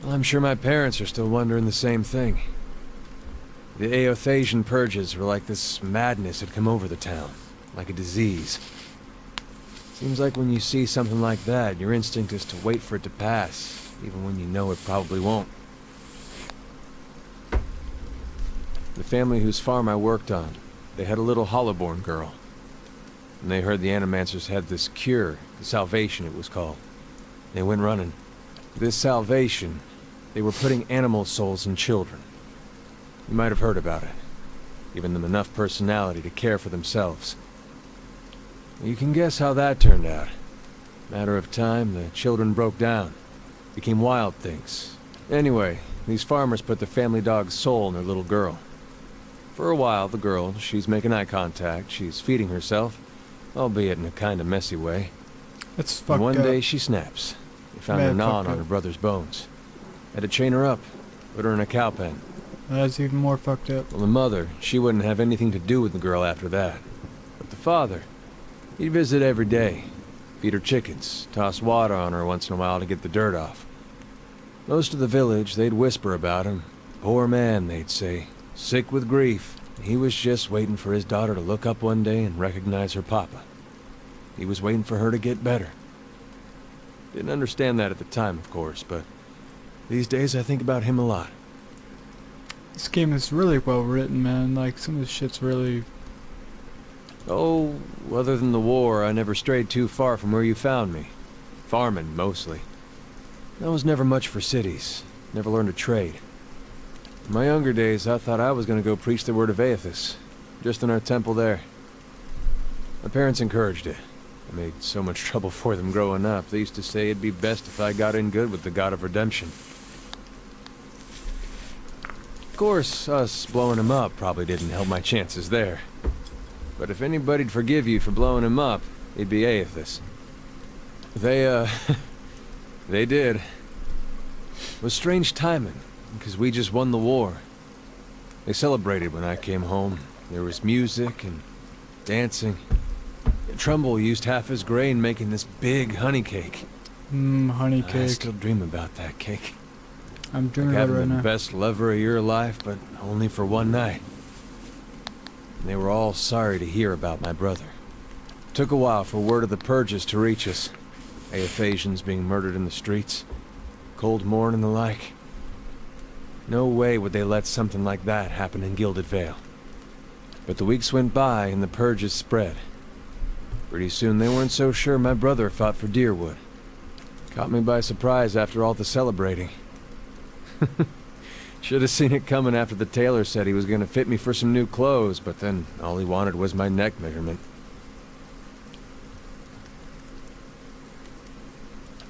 Well, I'm sure my parents are still wondering the same thing. The Aothasian purges were like this madness had come over the town, like a disease. Seems like when you see something like that, your instinct is to wait for it to pass, even when you know it probably won't. The family whose farm I worked on, they had a little Hollowborn girl. And they heard the Animancers had this cure, the Salvation it was called. They went running. This Salvation, they were putting animal souls in children. You might have heard about it. Giving them enough personality to care for themselves. You can guess how that turned out. Matter of time, the children broke down. Became wild things. Anyway, these farmers put the family dog's soul in their little girl. For a while, the girl, she's making eye contact, she's feeding herself, albeit in a kinda messy way. That's And fucked one up. day she snaps. They found her Mad gnawing fucked on her up. brother's bones. Had to chain her up, put her in a cow pen. That's even more fucked up. Well, the mother, she wouldn't have anything to do with the girl after that. But the father, he'd visit every day. Feed her chickens, toss water on her once in a while to get the dirt off. Most of the village, they'd whisper about him. Poor man, they'd say. Sick with grief. He was just waiting for his daughter to look up one day and recognize her papa. He was waiting for her to get better. Didn't understand that at the time, of course, but these days I think about him a lot. This game is really well written, man. Like, some of this shit's really... Oh, other than the war, I never strayed too far from where you found me. Farming, mostly. I was never much for cities. Never learned a trade. In my younger days, I thought I was going to go preach the word of Aethys. Just in our temple there. My parents encouraged it. I made so much trouble for them growing up. They used to say it'd be best if I got in good with the God of Redemption. Of course, us blowing him up probably didn't help my chances there. But if anybody'd forgive you for blowing him up, it'd be Aethys. They, they did. It was strange timing, because we just won the war. They celebrated when I came home. There was music and dancing. Trumbull used half his grain making this big honey cake. Honey I cake. still dream about that cake. I'm dreaming Like about it having right the now. best lover of your life, but only for one night. And they were all sorry to hear about my brother. Took a while for word of the purges to reach us. Aethasians being murdered in the streets. Cold morn and the like. No way would they let something like that happen in Gilded Vale. But the weeks went by and the purges spread. Pretty soon they weren't so sure my brother fought for Deerwood. Caught me by surprise after all the celebrating. Should have seen it coming after the tailor said he was going to fit me for some new clothes, but then all he wanted was my neck measurement.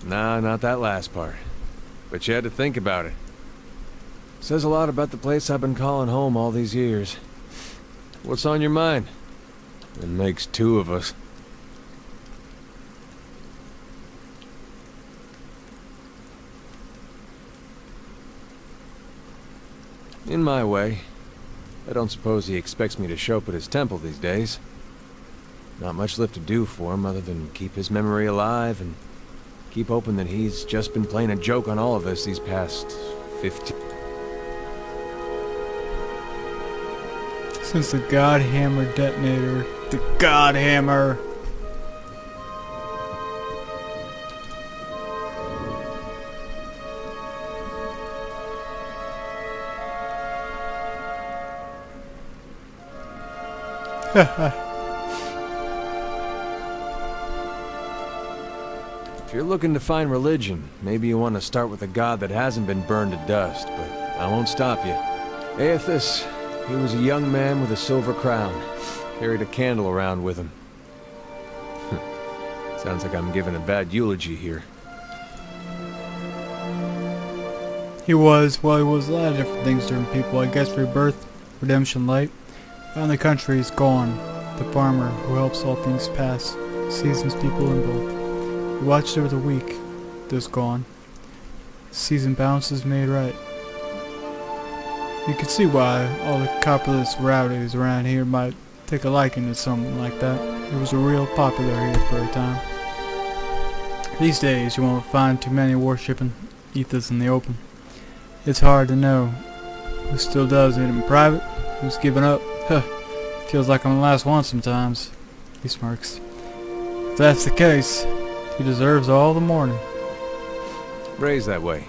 Nah, not that last part. But you had to think about it. Says a lot about the place I've been calling home all these years. What's on your mind? It makes two of us. In my way. I don't suppose he expects me to show up at his temple these days. Not much left to do for him other than keep his memory alive and keep hoping that he's just been playing a joke on all of us these past 15... Since the God Hammer detonator. The God Hammer! If you're looking to find religion, maybe you want to start with a god that hasn't been burned to dust, but I won't stop you. Aethys, he was a young man with a silver crown. Carried a candle around with him. Sounds like I'm giving a bad eulogy here. He was a lot of different things to different people. I guess rebirth, redemption, light. Out in the country, he's gone. The farmer who helps all things pass, seasons people in both. He watched over the weak, those gone. Season balances made right. You can see why all the copperless rowdies around here might take a liking to something like that. It was a real popular here for a time. These days, you won't find too many worshipping Aethys in the open. It's hard to know who still does it in private, who's given up. Huh. Feels like I'm the last one sometimes. He smirks. If that's the case, he deserves all the mourning. Raised that way.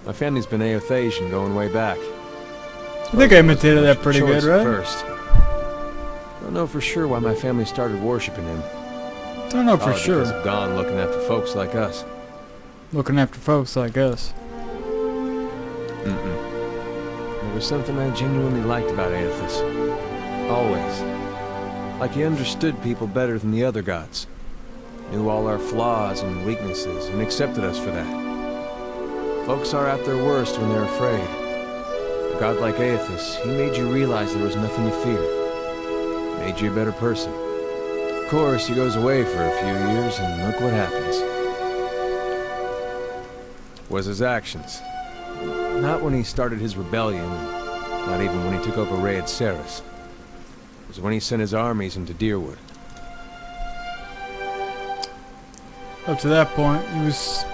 My family's been Aethasian going way back. I think I imitated that pretty good, right? First. Don't know for sure why my family started worshipping him. Don't know for Probably sure. because of gone looking after folks like us. Looking after folks like us. There was something I genuinely liked about Aethys. Always. Like he understood people better than the other gods. Knew all our flaws and weaknesses and accepted us for that. Folks are at their worst when they're afraid. A god like Aethys, he made you realize there was nothing to fear. Made you a better person. Of course, he goes away for a few years and look what happens. Was his actions. Not when he started his rebellion, not even when he took over Raed Saris. It was when he sent his armies into Deerwood. Up to that point, he was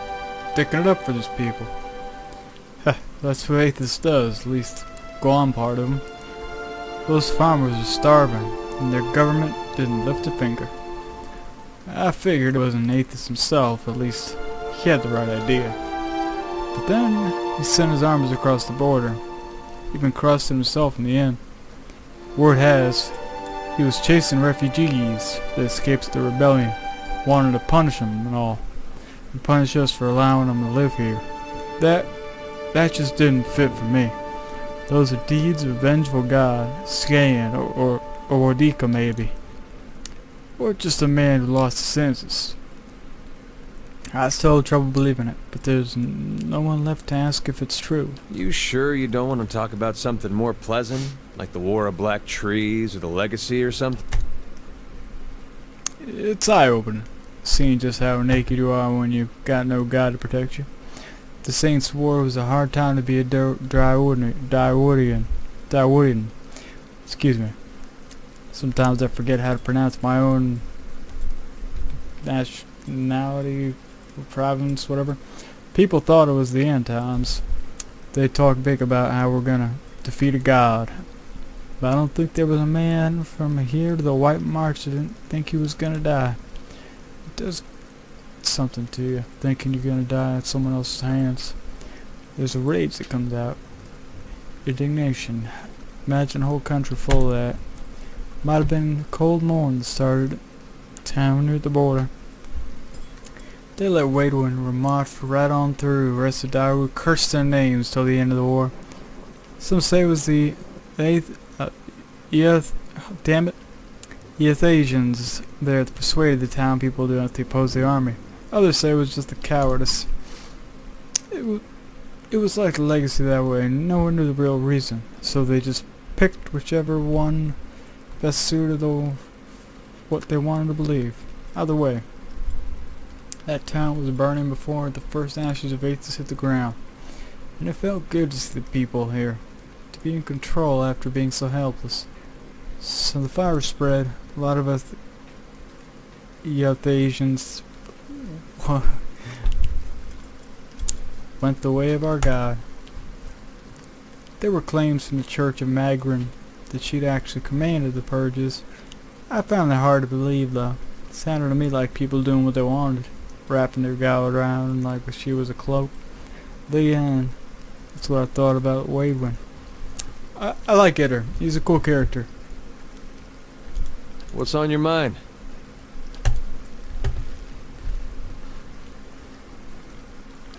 sticking it up for those people. That's what Aethys does, at least go on part of him. Those farmers are starving, and their government didn't lift a finger. I figured it wasn't Aethys himself, at least he had the right idea. But then, he sent his armies across the border, even crossed himself in the end. Word has, he was chasing refugees that escaped the rebellion, wanted to punish them and all, and punish us for allowing them to live here. That just didn't fit for me. Those are deeds of a vengeful god, Skayan or Wardika maybe. Or just a man who lost his senses. I still have trouble believing it, but there's no one left to ask if it's true. You sure you don't want to talk about something more pleasant? Like the War of Black Trees or the Legacy or something? It's eye-opening, seeing just how naked you are when you've got no God to protect you. The Saints' War was a hard time to be a Drywoodian. Excuse me. Sometimes I forget how to pronounce my own nationality, province, whatever. People thought it was the end times. They talk big about how we're gonna defeat a god. But I don't think there was a man from here to the White March that didn't think he was gonna die. It does something to you, thinking you're gonna die at someone else's hands. There's a rage that comes out. Indignation. Imagine a whole country full of that. Might have been a cold morning that started town near the border. They let Waidwin march right on through. The rest of Daru cursed their names till the end of the war. Some say it was the Ethasians there that persuaded the town people to oppose the army. Others say it was just the cowardice. It was like the Legacy that way. No one knew the real reason, so they just picked whichever one best suited what they wanted to believe. Either way, that town was burning before the first ashes of Aethys hit the ground, and it felt good to see the people here, to be in control after being so helpless. So the fire spread. A lot of us Ethasians went the way of our God. There were claims from the Church of Magrin that she'd actually commanded the purges. I found that hard to believe, though. It sounded to me like people doing what they wanted, wrapping their God around like she was a cloak. The end. That's what I thought about Waidwin. I like Edder. He's a cool character. What's on your mind?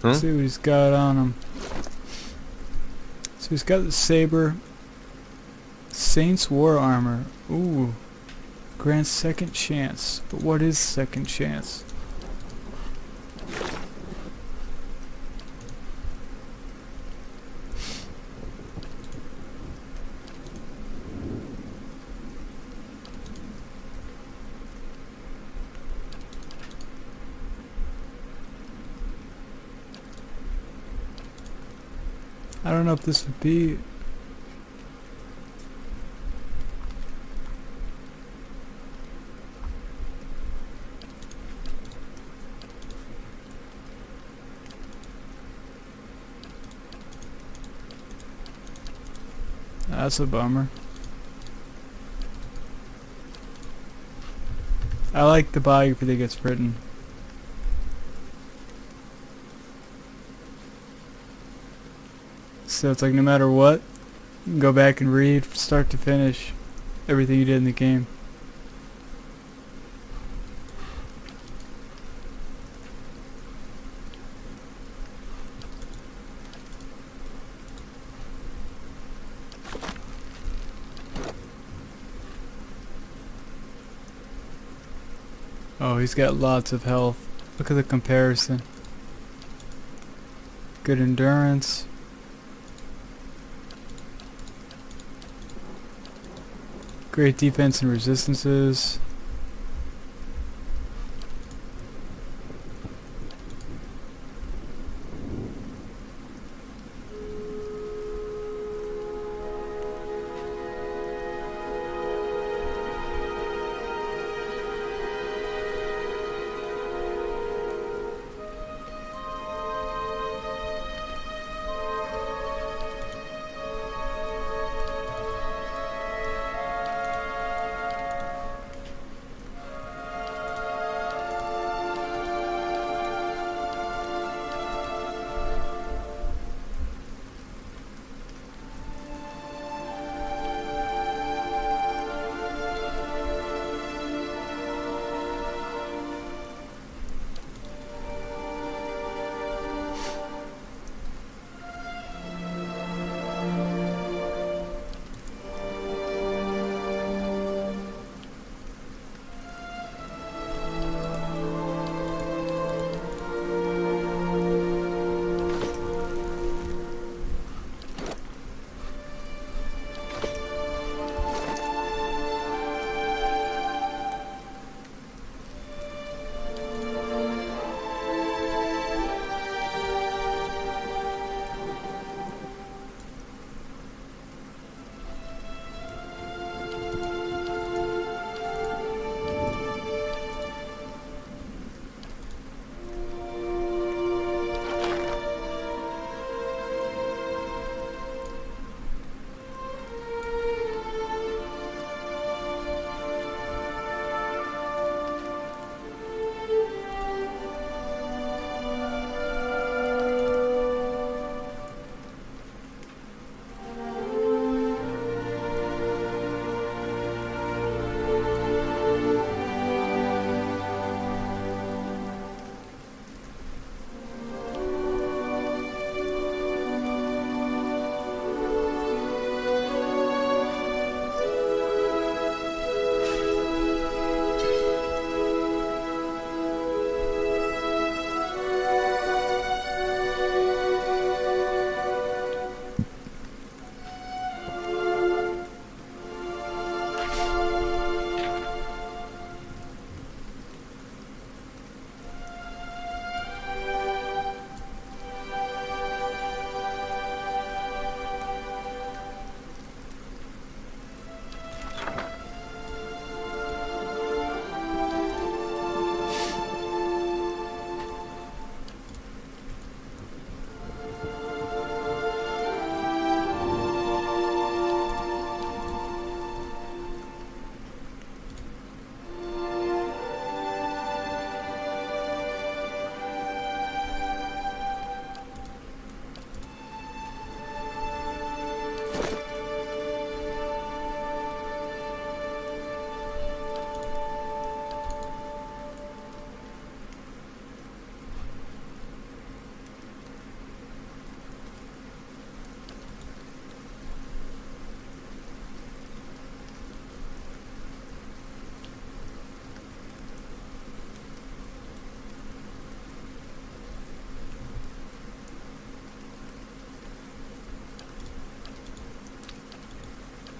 Huh? See what he's got on him. So he's got the saber. Saints War Armor. Ooh. Grants second chance. But what is second chance? I don't know if this would be... That's a bummer. I like the biography that gets written. So it's like no matter what, you can go back and read from start to finish everything you did in the game. Oh, he's got lots of health. Look at the comparison. Good endurance. Great defense and resistances.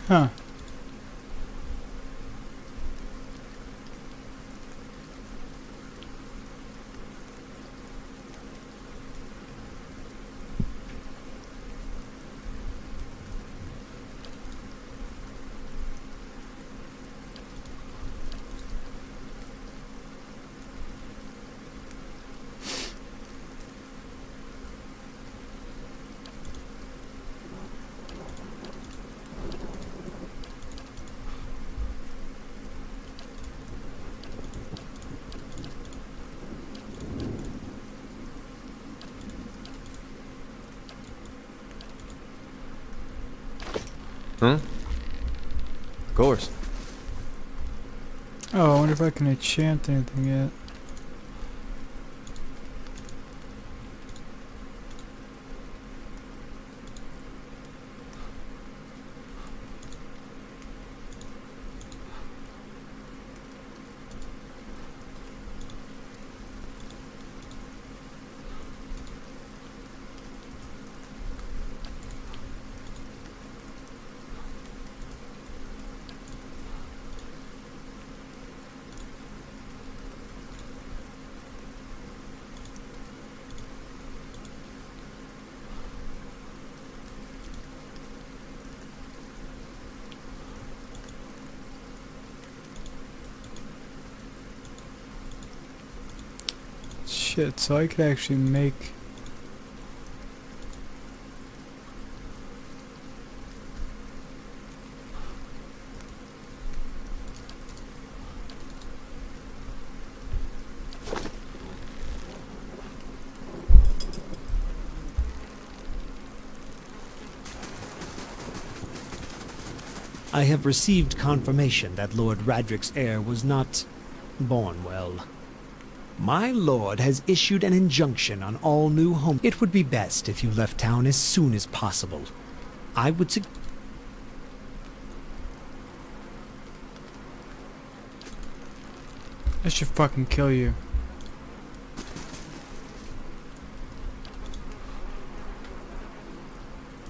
Huh. Huh? Of course. Oh, I wonder if I can enchant anything yet. Shit, so I could actually make... I have received confirmation that Lord Radric's heir was not born well. My lord has issued an injunction on all new homes. It would be best if you left town as soon as possible. I would I should fucking kill you.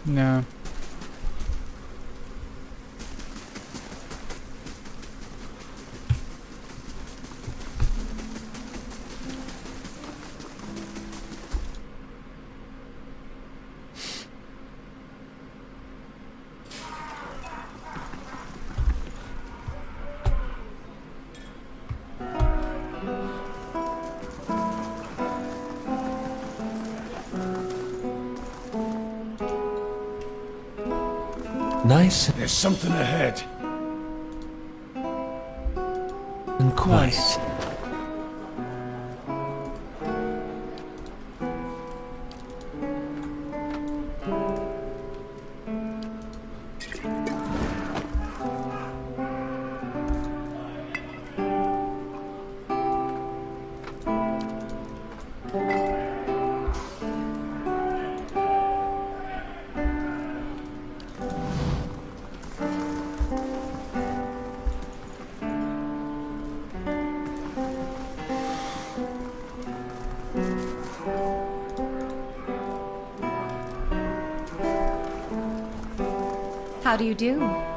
No. Nice There's something ahead. and quiet. Nice. How do you do?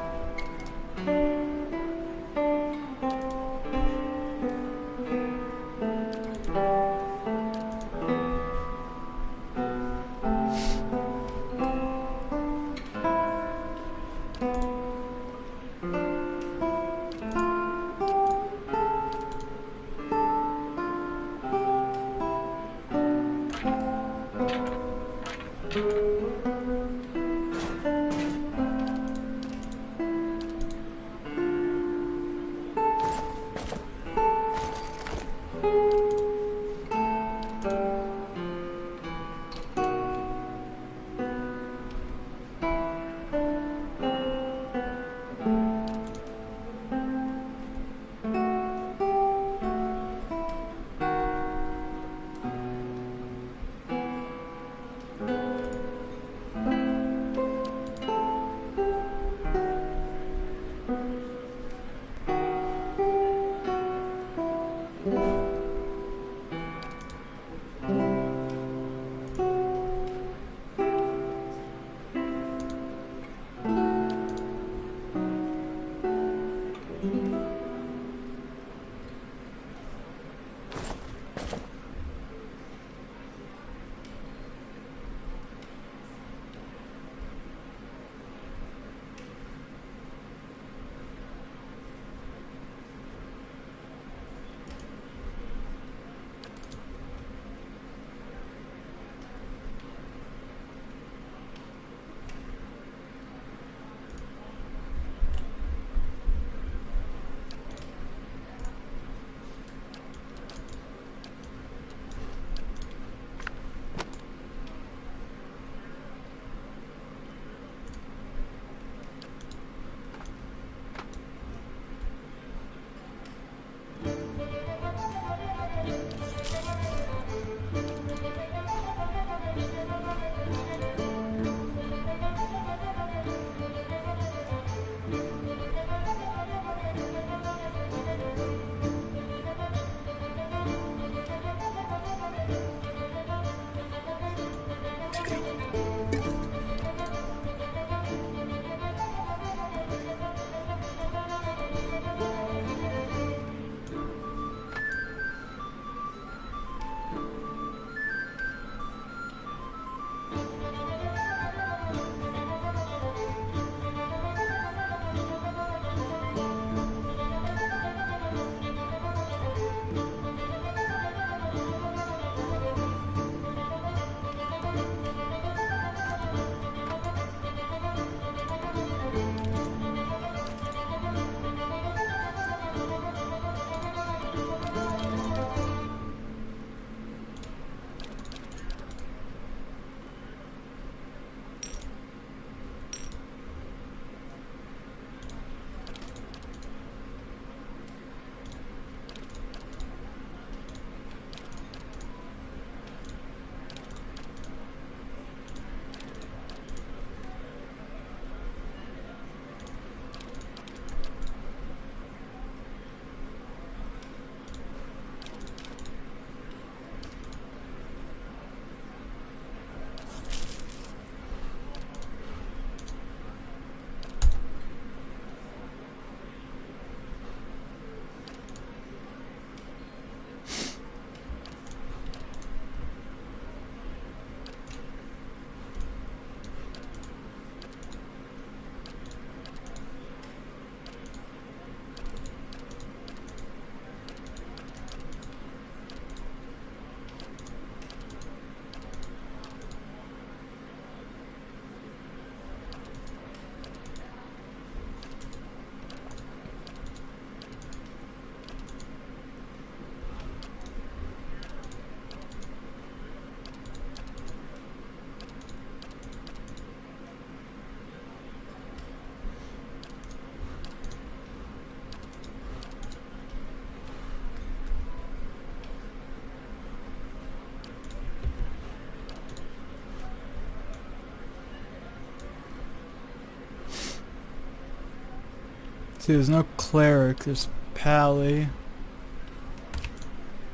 See, there's no cleric. There's pally,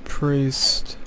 priest.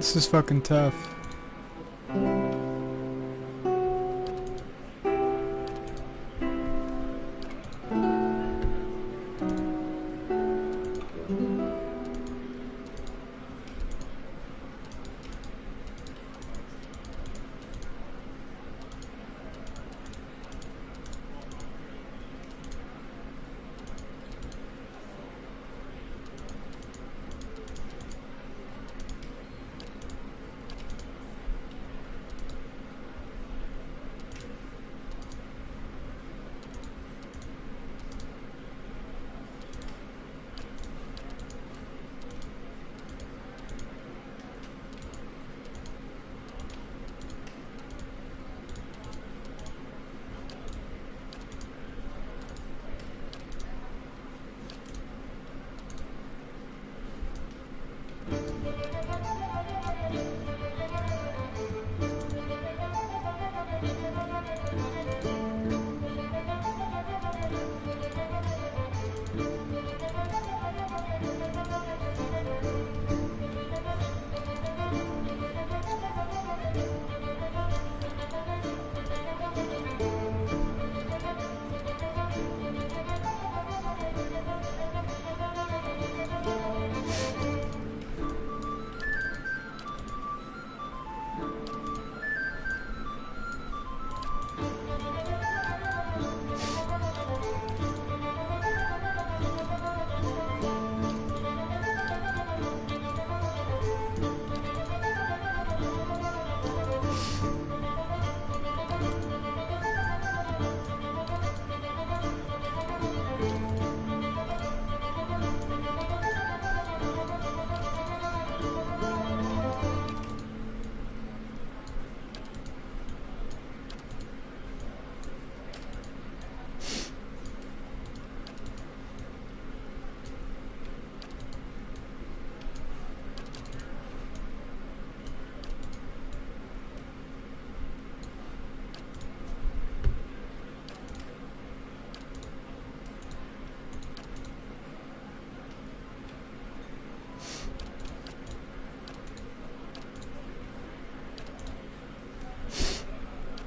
This is fucking tough.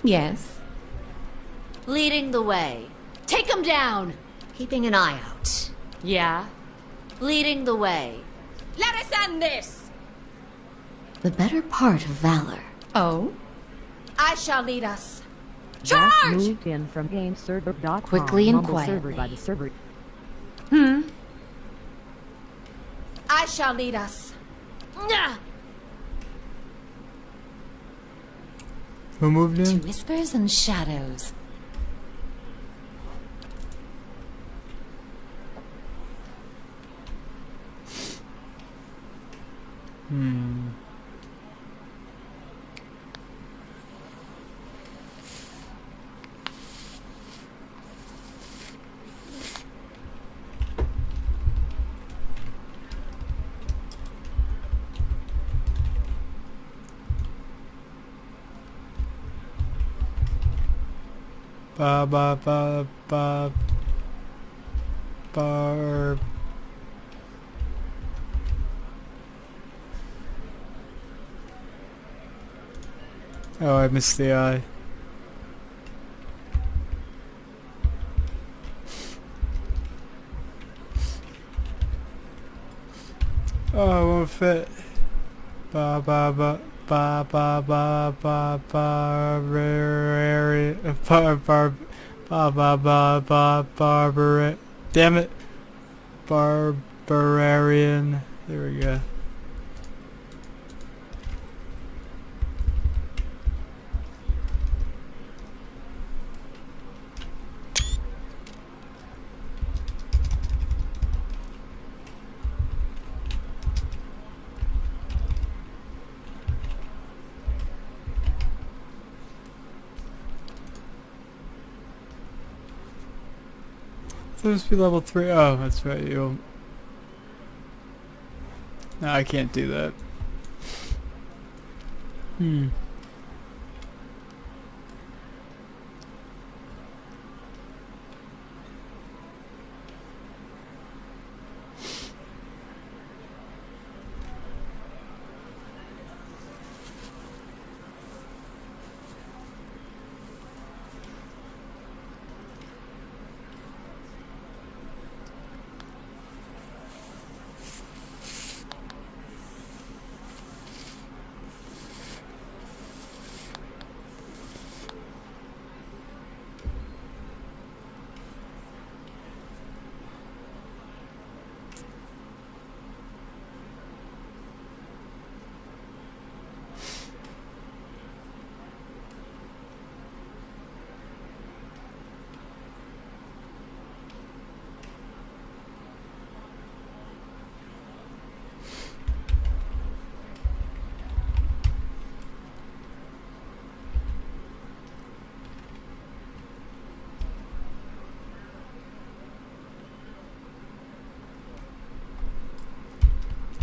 Yes. Leading the way. Take him down! Keeping an eye out. Yeah? Leading the way. Let us end this! The better part of valor. Oh? I shall lead us. Charge! Moved in from GameServer.com. Quickly and Mumble quietly. server by the server. I shall lead us. Nyah! Who moved in? Whispers and shadows. Ba ba ba ba bar. Oh, I missed the eye. Oh, it won't fit. Ba ba ba ba ba ba ba ba barbarian. Damn it. Barbarian. There we go. Supposed to be level 3. Oh, that's right. You'll. No, I can't do that.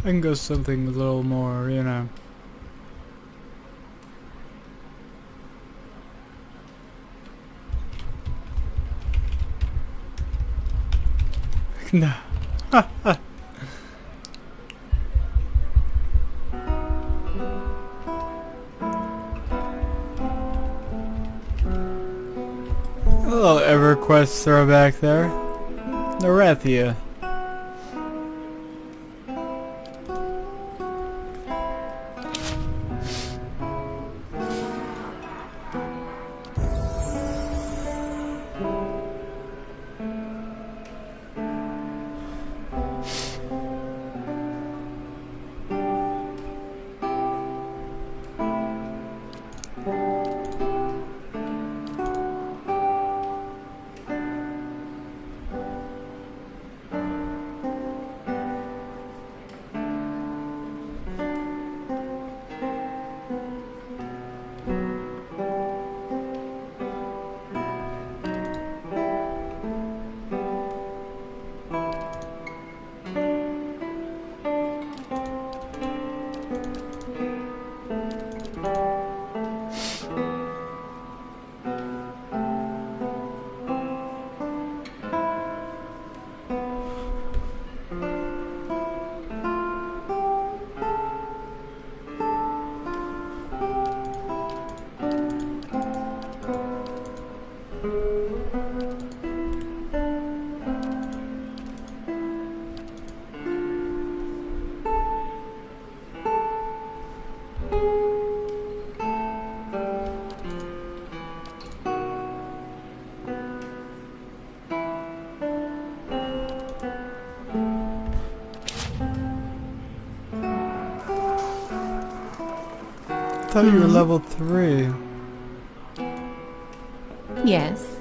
I can go something a little more, you know. No. A little EverQuest throwback there. Norathia. thought you were level 3. Yes.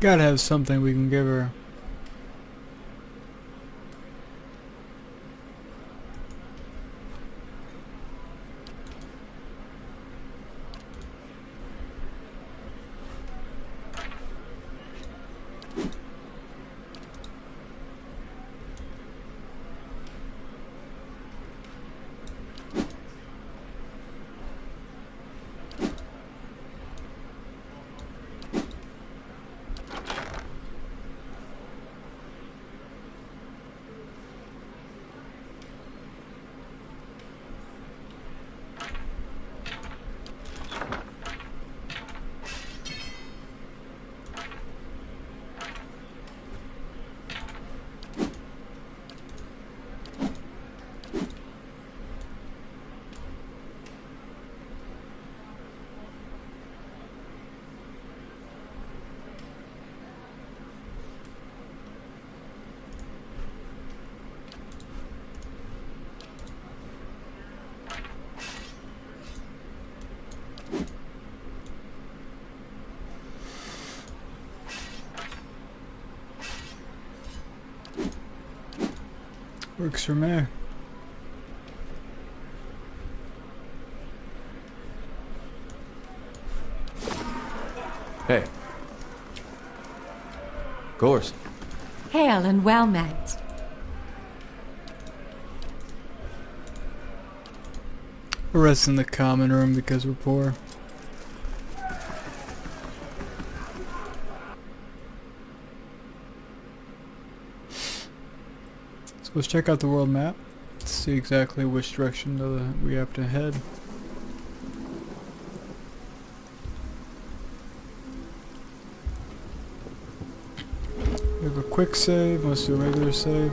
Gotta have something we can give her. Works for me. Hey. Of course. Hail and well met. We're resting in the common room because we're poor. So let's check out the world map. Let's see exactly which direction we have to head. We have a quick save, let's do a regular save.